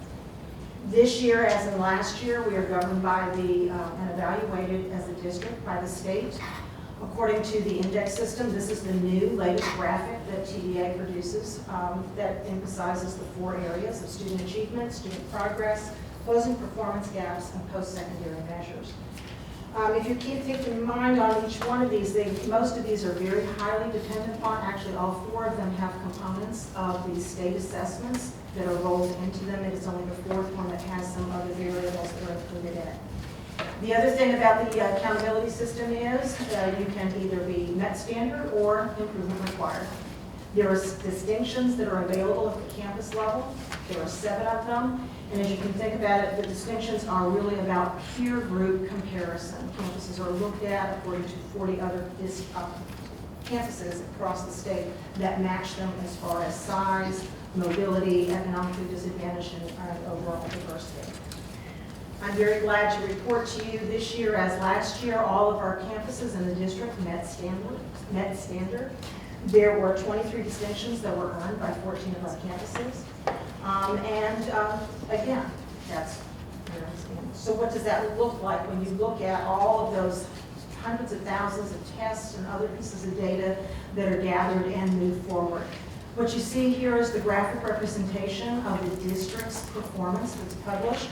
This year, as in last year, we are governed by and evaluated as a district by the state. According to the index system, this is the new latest graphic that TDA produces that emphasizes the 4 areas of student achievement, student progress, closing performance gaps, and post-secondary measures. If you keep in mind on each one of these, most of these are very highly dependent upon. Actually, all 4 of them have components of the state assessments that are rolled into them. It is only the 4th one that has some other variables that are included in it. The other thing about the accountability system is you can either be met standard or improvement required. There are distinctions that are available at the campus level. There are 7 of them. And as you can think about it, the distinctions are really about peer group comparison. Campuses are looked at according to 40 other campuses across the state that match them as far as size, mobility, economically disadvantaged, and overall diversity. I'm very glad to report to you this year, as last year, all of our campuses in the district met standard. There were 23 distinctions that were earned by 14 of our campuses. Again, that's very standard. So what does that look like when you look at all of those hundreds of thousands of tests and other pieces of data that are gathered and moved forward? What you see here is the graphic representation of the district's performance that's published.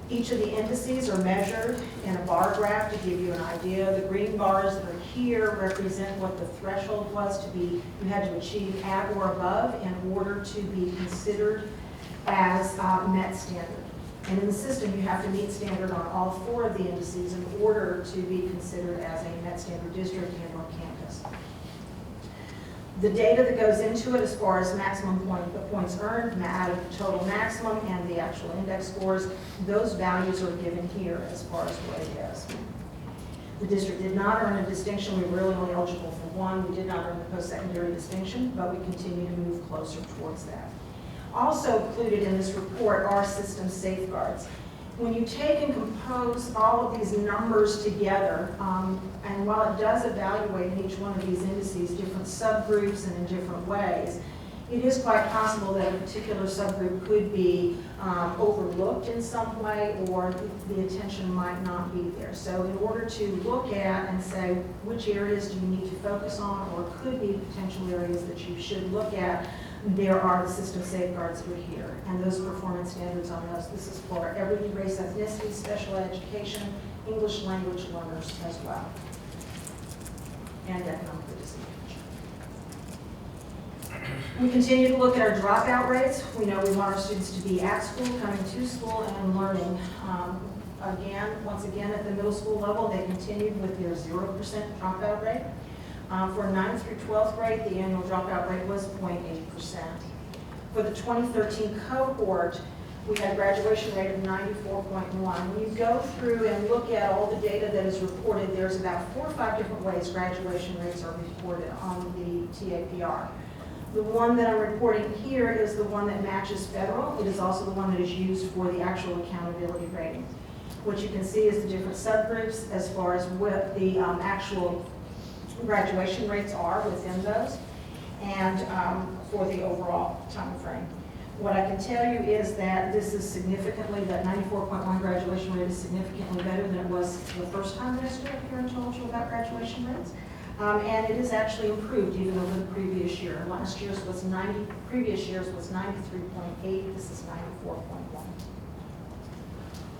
Each of the indices are measured in a bar graph to give you an idea. The green bars that are here represent what the threshold was to be, you had to achieve at or above in order to be considered as met standard. And in the system, you have to meet standard on all 4 of the indices in order to be considered as a met standard district and or campus. The data that goes into it as far as maximum points earned, out of the total maximum, and the actual index scores, those values are given here as far as what it is. The district did not earn a distinction. We were really only eligible for 1. We did not earn the post-secondary distinction, but we continue to move closer towards that. Also included in this report are system safeguards. When you take and compose all of these numbers together, and while it does evaluate in each one of these indices different subgroups and in different ways, it is quite possible that a particular subgroup could be overlooked in some way, or the attention might not be there. So in order to look at and say which areas do you need to focus on, or could be potential areas that you should look at, there are the system safeguards that are here, and those performance standards on those. This is for every race, ethnicity, special education, English language learners as well, and economically disadvantaged. We continue to look at our dropout rates. We know we want our students to be at school, coming to school, and learning. Once again, at the middle school level, they continued with their 0% dropout rate. For 9th through 12th grade, the annual dropout rate was 0.8%. For the 2013 cohort, we had a graduation rate of 94.1. When you go through and look at all the data that is reported, there's about 4 or 5 different ways graduation rates are reported on the TAPR. The one that I'm reporting here is the one that matches federal. It is also the one that is used for the actual accountability rating. What you can see is the different subgroups as far as what the actual graduation rates are within those, and for the overall time frame. What I can tell you is that this is significantly, that 94.1 graduation rate is significantly better than it was the first time I stood up here and told you about graduation rates. And it is actually improved even over the previous year. Last year's was 90, previous year's was 93.8, this is 94.1.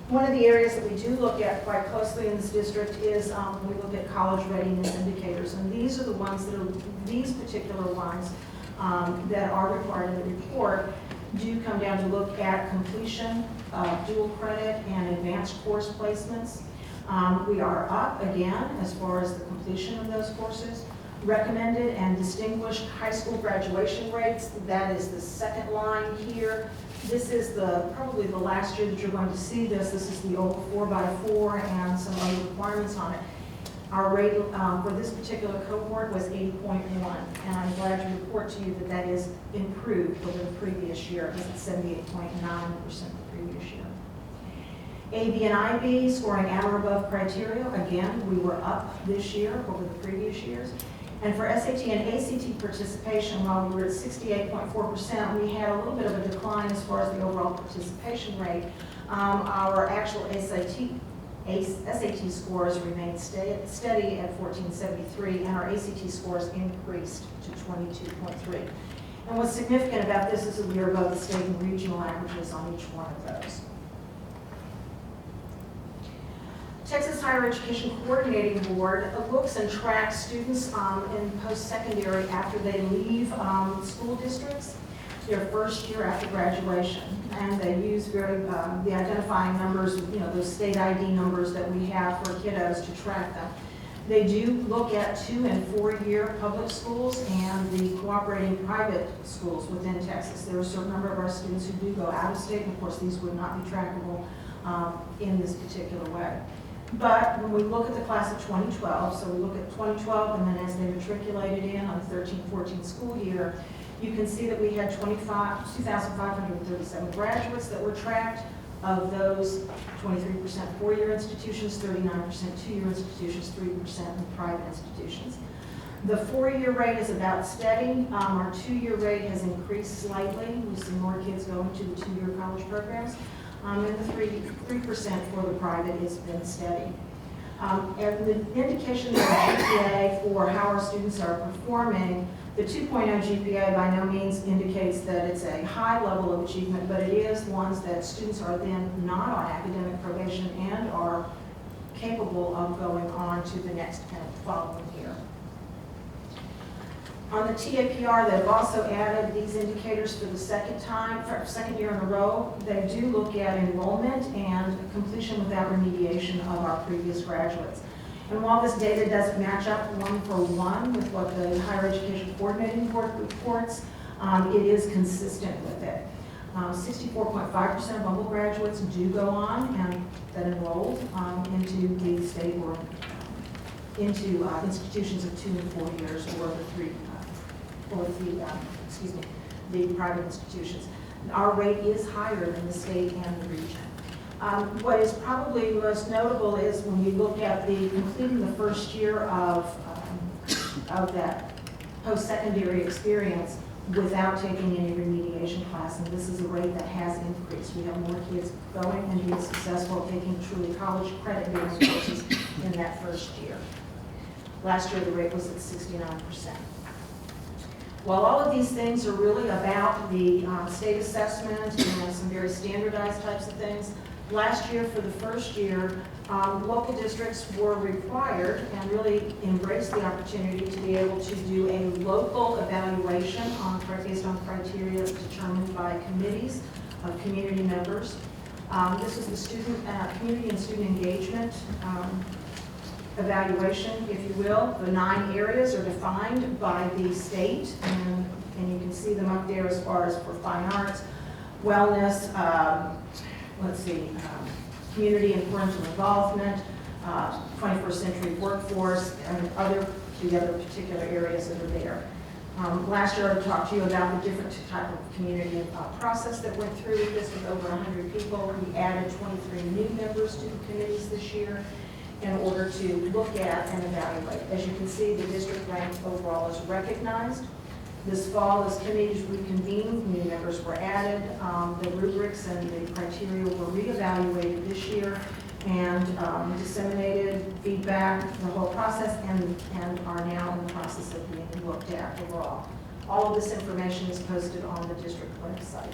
One of the areas that we do look at quite closely in this district is we look at college readiness indicators, and these are the ones that are, these particular ones that are required in the report do come down to look at completion, dual credit, and advanced course placements. We are up again as far as the completion of those courses. Recommended and distinguished high school graduation rates, that is the second line here. This is probably the last year that you're going to see this. This is the old 4x4 and some other requirements on it. Our rate for this particular cohort was 80.1, and I'm glad to report to you that that is improved over the previous year. It was at 78.9% the previous year. AB and IB scoring at or above criteria. Again, we were up this year over the previous years. And for SAT and ACT participation, while we were at 68.4%, we had a little bit of a decline as far as the overall participation rate. Our actual SAT scores remained steady at 1473, and our ACT scores increased to 22.3. And what's significant about this is that we are above the state and regional averages on each one of those. Texas Higher Education Coordinating Board looks and tracks students in post-secondary after they leave school districts, their first year after graduation. And they use the identifying numbers, you know, those state ID numbers that we have for kiddos to track them. They do look at 2- and 4-year public schools and the cooperating private schools within Texas. There are a certain number of our students who do go out of state, and of course these would not be trackable in this particular way. But when we look at the class of 2012, so we look at 2012 and then as they matriculated in on the 13-14 school year, you can see that we had 2,537 graduates that were tracked. Of those, 23% 4-year institutions, 39% 2-year institutions, 3% in private institutions. The 4-year rate is about steady. Our 2-year rate has increased slightly. We see more kids going to the 2-year college programs. And the 3% for the private has been steady. And the indication of GPA for how our students are performing, the 2.0 GPA by no means indicates that it's a high level of achievement, but it is ones that students are then not on academic probation and are capable of going on to the next following year. On the TAPR, they've also added these indicators for the second year in a row. They do look at enrollment and completion without remediation of our previous graduates. And while this data doesn't match up one-for-one with what the Higher Education Coordinating Board reports, it is consistent with it. 64.5% of Bumble graduates do go on and that enrolled into the state or into institutions of 2 and 4 years or the private institutions. Our rate is higher than the state and the region. What is probably most notable is when you look at completing the first year of that post-secondary experience without taking any remediation class, and this is a rate that has increased. We have more kids going and being successful taking truly college credit-bearing courses in that first year. Last year the rate was at 69%. While all of these things are really about the state assessment and some very standardized types of things, last year for the first year, local districts were required and really embraced the opportunity to be able to do a local evaluation based on criteria determined by committees of community members. This is the community and student engagement evaluation, if you will. The 9 areas are defined by the state, and you can see them up there as far as for fine arts, wellness, community and parental involvement, 21st century workforce, and the other particular areas that are there. Last year I talked to you about the different type of community process that went through with this with over 100 people. We added 23 new members to the committees this year in order to look at and evaluate. As you can see, the district rank overall is recognized. This fall, as committees reconvened, new members were added. The rubrics and the criteria were reevaluated this year and disseminated feedback, the whole process, and are now in the process of being looked at overall. All of this information is posted on the district website.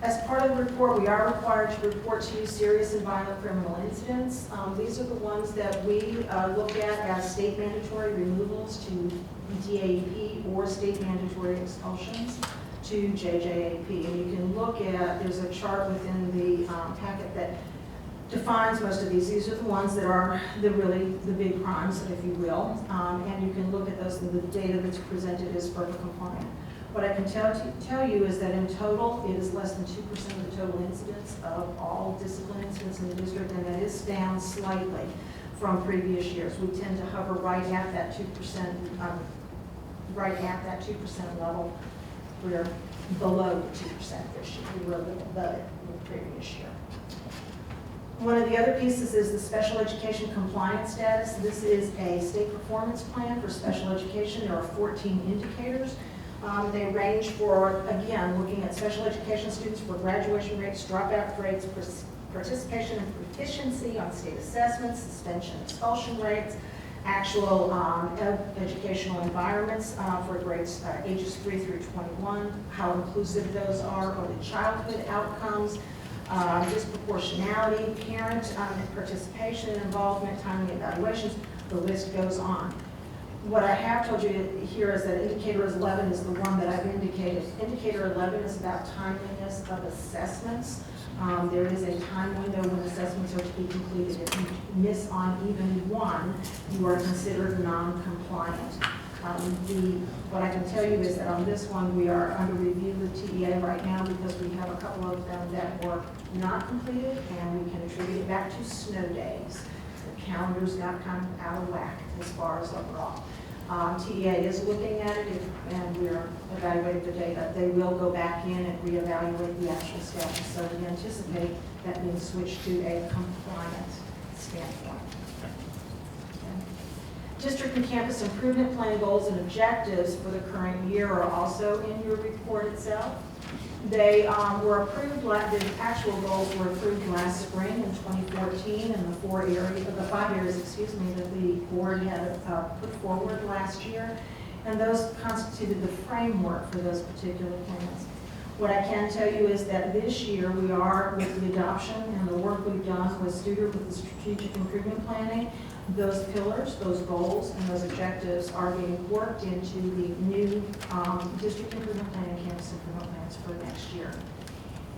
As part of the report, we are required to report to you serious and violent criminal incidents. These are the ones that we look at as state mandatory removals to DAEP or state mandatory expulsions to JJAP. And you can look at, there's a chart within the packet that defines most of these. These are the ones that are the big crimes, if you will. And you can look at those, and the data that's presented is FERPA compliant. What I can tell you is that in total, it is less than 2% of the total incidents of all discipline incidents in the district, and that is down slightly from previous years. We tend to hover right at that 2%, level. We're below 2% this year. We were above it the previous year. One of the other pieces is the special education compliance status. This is a state performance plan for special education. There are 14 indicators. They range for, again, looking at special education students for graduation rates, dropout rates, participation and proficiency on state assessments, suspension expulsion rates, actual educational environments for grades ages 3 through 21, how inclusive those are, or the childhood outcomes, disproportionality, parent participation and involvement, timely evaluations, the list goes on. What I have told you here is that indicator 11 is the one that I've indicated. Indicator 11 is about timeliness of assessments. There is a time window when assessments are to be completed. If you miss on even one, you are considered non-compliant. What I can tell you is that on this one, we are under review with TEA right now because we have a couple of them that were not completed, and we can attribute it back to snow days. The calendars got kind of out of whack as far as overall. TEA is looking at it, and we're evaluating the data. They will go back in and reevaluate the actual status. So we anticipate that being switched to a compliant standpoint. District and campus improvement plan goals and objectives for the current year are also in your report itself. They were approved, the actual goals were approved last spring in 2014 in the 5 areas, that the board had put forward last year. And those constituted the framework for those particular plans. What I can tell you is that this year we are, with the adoption and the work we've done with the strategic improvement planning, those pillars, those goals, and those objectives are being worked into the new district improvement plan and campus improvement plans for next year.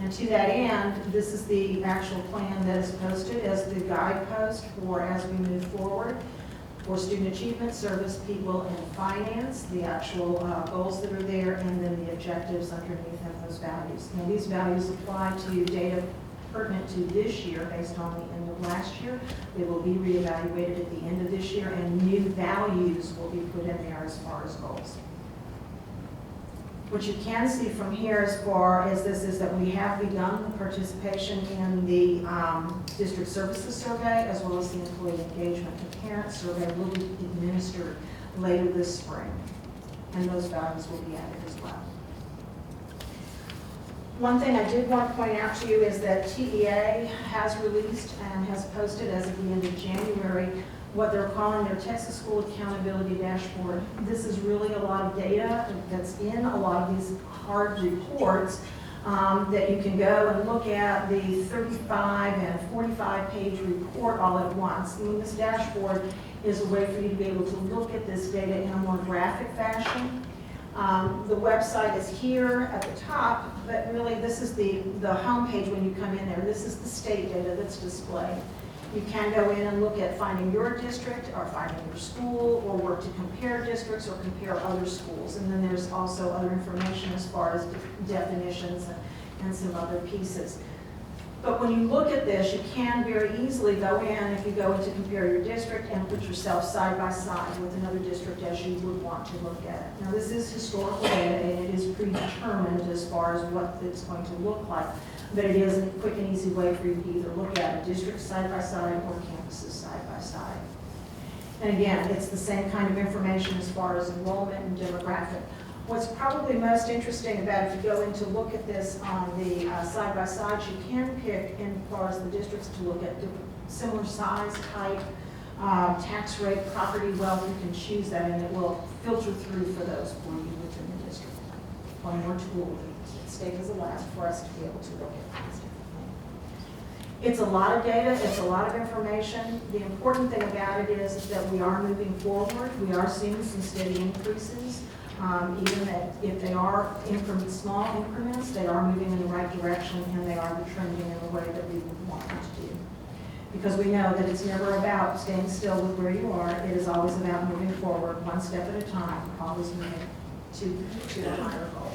And to that end, this is the actual plan that is posted as the guidepost for as we move forward for student achievement, service, people, and finance, the actual goals that are there, and then the objectives underneath of those values. Now, these values apply to data pertinent to this year based on the end of last year. They will be reevaluated at the end of this year, and new values will be put in there as far as goals. What you can see from here as far as this is that we have begun the participation in the district services survey as well as the employee engagement and parent survey will be administered later this spring, and those values will be added as well. One thing I did want to point out to you is that TEA has released and has posted as of the end of January what they're calling their Texas School Accountability Dashboard. This is really a lot of data that's in a lot of these hard reports that you can go and look at the 35 and 45 page report all at once. I mean, this dashboard is a way for you to be able to look at this data in a more graphic fashion. The website is here at the top, but really this is the home page when you come in there. This is the state data that's displayed. You can go in and look at finding your district or finding your school, or work to compare districts or compare other schools. And then there's also other information as far as definitions and some other pieces. But when you look at this, you can very easily go in, if you go in to compare your district, and put yourself side by side with another district as you would want to look at it. Now, this is historical data, and it is predetermined as far as what it's going to look like. But it is a quick and easy way for you to either look at a district side by side or campuses side by side. And again, it's the same kind of information as far as enrollment and demographic. What's probably most interesting about if you go in to look at this on the side by sides, you can pick in as far as the districts to look at similar size, type, tax rate, property, wealth. You can choose that, and it will filter through for those for you within the district. One more tool that state has allowed for us to be able to look at these different things. It's a lot of data, it's a lot of information. The important thing about it is that we are moving forward. We are seeing some steady increases. Even that if they are small increments, they are moving in the right direction, and they are trending in the way that we would want them to do. Because we know that it's never about staying still with where you are. It is always about moving forward one step at a time, always moving to a higher goal.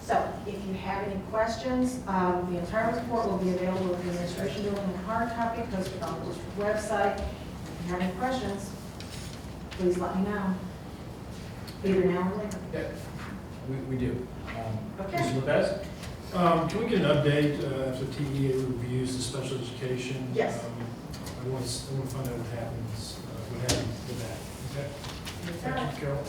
So if you have any questions, the entire report will be available at the administration building in hard copy, posted on the district website. If you have any questions, please let me know. Either now or later. Yeah, we do. Okay. Mr. Lopez? Can we get an update after TEA reviews the special education? Yes. I want to find out what happens with that. Okay. Thank you, Carol.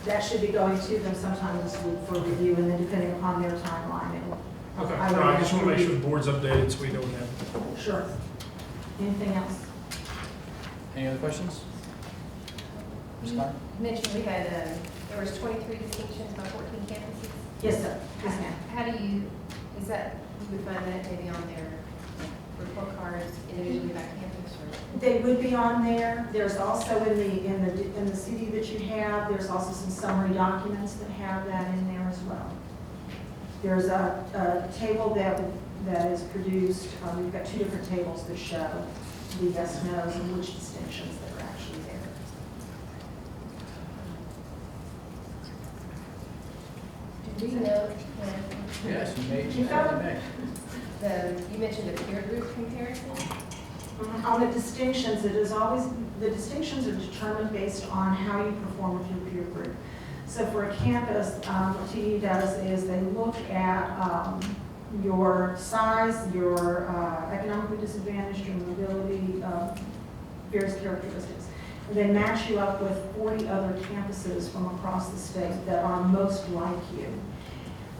That should be going to them sometime this week for review, and then depending upon their timeline, it will. Okay. I just want to make sure the board's updated so we know what happened. Sure. Anything else? Any other questions? Ms. Carter? You mentioned we had, there was 23 distinctions by 14 campuses. Yes, sir. Yes, ma'am. How do you, is that, you would find that maybe on their report cards individually by campus, or? They would be on there. There's also in the CD that you have, there's also some summary documents that have that in there as well. There's a table that is produced. We've got two different tables that show the yes, no's, and which distinctions that are actually there. Do we know Yes, you may. You found you mentioned a peer group comparison? On the distinctions, it is always, the distinctions are determined based on how you perform with your peer group. So for a campus, what TE does is they look at your size, your economically disadvantaged, your mobility, various characteristics. And they match you up with 40 other campuses from across the state that are most like you.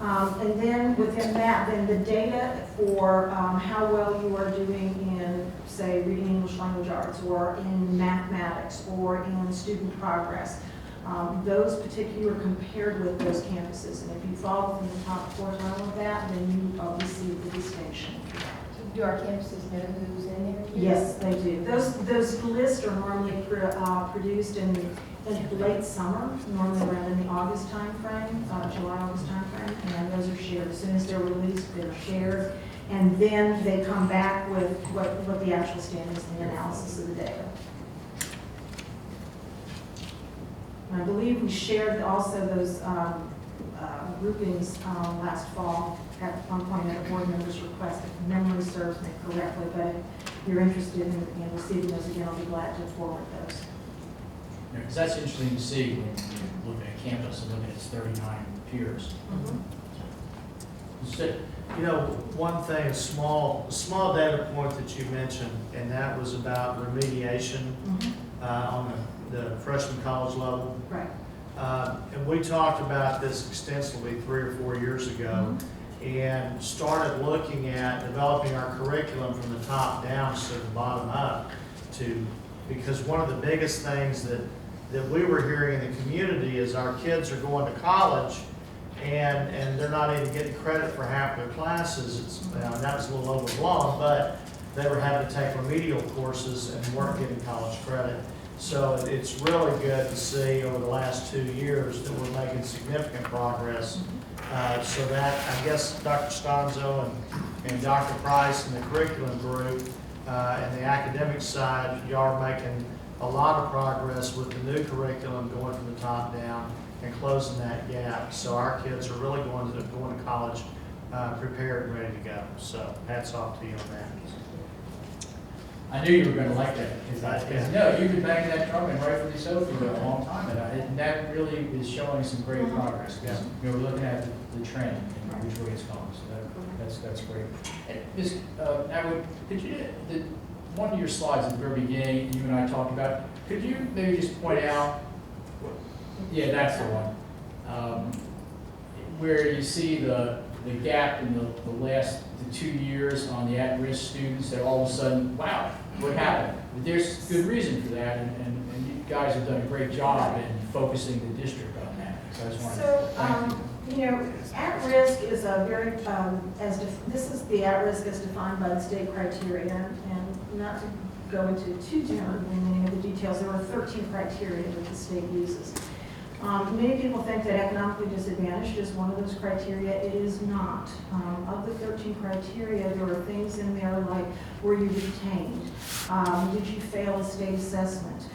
And then within that, then the data for how well you are doing in, say, reading English language arts, or in mathematics, or in student progress. Those particular compared with those campuses. And if you fall within the top quartile of that, then you receive the distinction. Do our campuses know who's in there? Yes, they do. Those lists are normally produced in late summer, normally around in the August timeframe, July-August timeframe, and those are shared. As soon as they're released, they're shared, and then they come back with what the actual standings and the analysis of the data. And I believe we shared also those groupings last fall at one point at a board member's request, if memory serves me correctly, but if you're interested in receiving those again, I'll be glad to forward those. Yeah, because that's interesting to see when you look at a campus and look at its 39 peers. You know, one thing, a small data point that you mentioned, and that was about remediation on the freshman college level. Right. And we talked about this extensively 3 or 4 years ago, and started looking at developing our curriculum from the top down instead of the bottom up, because one of the biggest things that we were hearing in the community is our kids are going to college and they're not even getting credit for half their classes. That was a little overblown, but they were having to take remedial courses and weren't getting college credit. So it's really good to see over the last 2 years that we're making significant progress. So that, I guess, Dr. Sconzo and Dr. Price and the curriculum group And the academic side, you are making a lot of progress with the new curriculum going from the top down and closing that gap. So our kids are really going to college prepared and ready to go. So hats off to you on that. I knew you were gonna like that, because no, you've been banging that drum, and rightfully so, for a long time, and that really is showing some great progress. Because, you know, we're looking at the trend and which way it's going, so that's great. And Ms. Atwood, could you, one of your slides at the very beginning, you and I talked about, could you maybe just point out, yeah, that's the one, where you see the gap in the last 2 years on the at-risk students, that all of a sudden, wow, what happened? But there's good reason for that, and you guys have done a great job in focusing the district on that. So I just wanted to thank you. You know, at-risk is a very, this is the at-risk as defined by the state criteria, and not to go into too many of the details, there are 13 criteria that the state uses. Many people think that economically disadvantaged is one of those criteria. It is not. Of the 13 criteria, there are things in there like, were you retained? Did you fail a state assessment?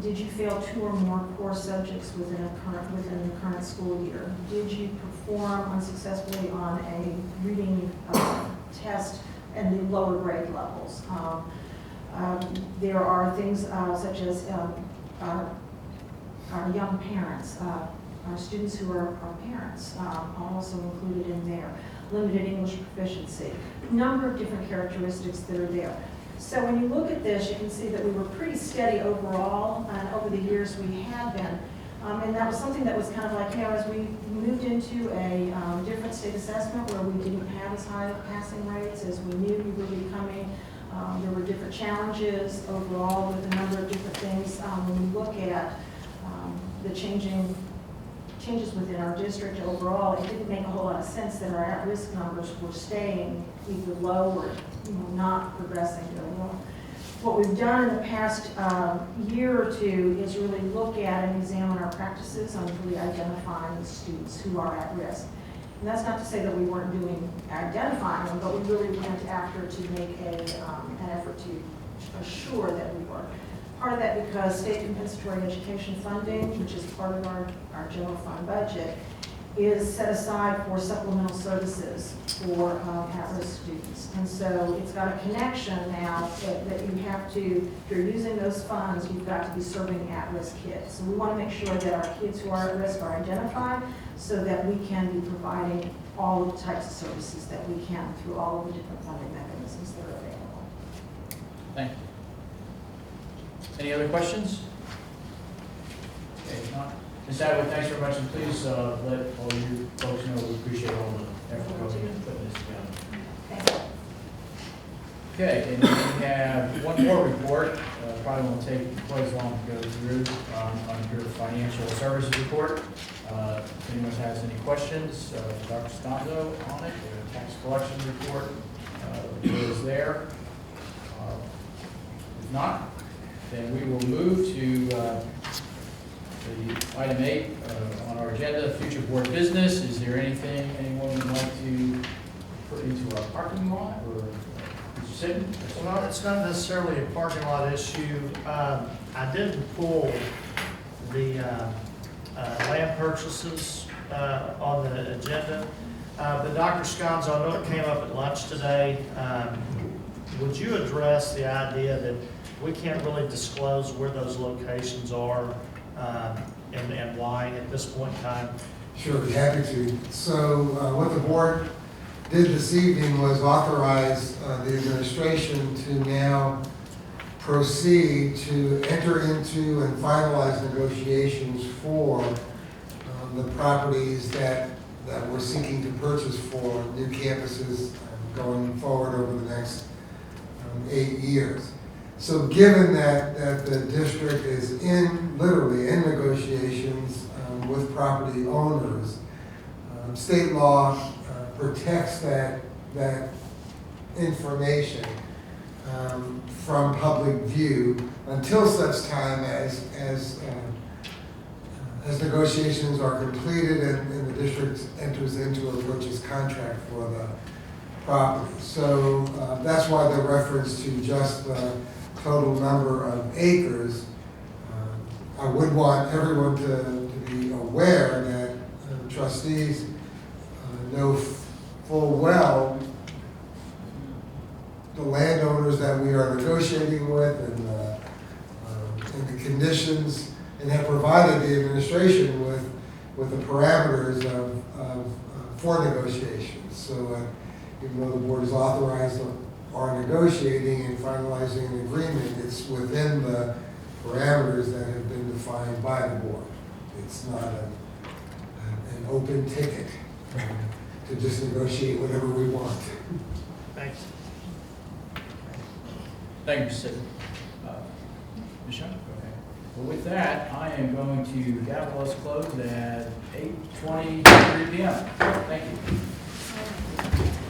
Did you fail 2 or more core subjects within the current school year? Did you perform unsuccessfully on a reading test in the lower grade levels? There are things such as our young parents, our students who are parents are also included in there. Limited English proficiency, a number of different characteristics that are there. So when you look at this, you can see that we were pretty steady overall, and over the years we have been. And that was something that was kind of like, you know, as we moved into a different state assessment where we didn't have as high passing rates as we knew we were becoming, there were different challenges overall with a number of different things. When we look at the changes within our district overall, it didn't make a whole lot of sense that our at-risk numbers were staying either low or not progressing very well. What we've done in the past year or two is really look at and examine our practices on really identifying the students who are at risk. And that's not to say that we weren't doing identifying them, but we really went after to make an effort to assure that we were. Part of that because state compensatory education funding, which is part of our general fund budget, is set aside for supplemental services for at-risk students. And so it's got a connection now that you have to, if you're using those funds, you've got to be serving at-risk kids. So we want to make sure that our kids who are at risk are identified so that we can be providing all of the types of services that we can through all of the different funding mechanisms that are available. Thank you. Any other questions? Okay, if not, Ms. Atwood, thanks very much, and please let all you folks know we appreciate all the effort going into putting this together. Okay, and we have one more report. Probably won't take quite as long to go through on your financial services report. If anyone has any questions, Dr. Sconzo on it, the tax collection report is there. If not, then we will move to the item 8 on our agenda, future board business. Is there anything anyone would like to put into our parking lot or sitting? Well, it's not necessarily a parking lot issue. I didn't pull the land purchases on the agenda. But Dr. Sconzo, I know it came up at lunch today. Would you address the idea that we can't really disclose where those locations are and why at this point in time? Sure, be happy to. So what the board did this evening was authorize the administration to now proceed to enter into and finalize negotiations for the properties that we're seeking to purchase for new campuses going forward over the next 8 years. So given that the district is literally in negotiations with property owners, state law protects that information from public view until such time as negotiations are completed and the district enters into a purchase contract for property. So that's why the reference to just the total number of acres. I would want everyone to be aware that trustees know full well the landowners that we are negotiating with and the conditions, and have provided the administration with the parameters for negotiations. So even though the board is authorized our negotiating and finalizing an agreement, it's within the parameters that have been defined by the board. It's not an open ticket to just negotiate whatever we want. Thanks. Thank you, Mr. Sidney. Michelle? Okay. Well, with that, I am going to gavel us closed at 8:23 p.m. Thank you.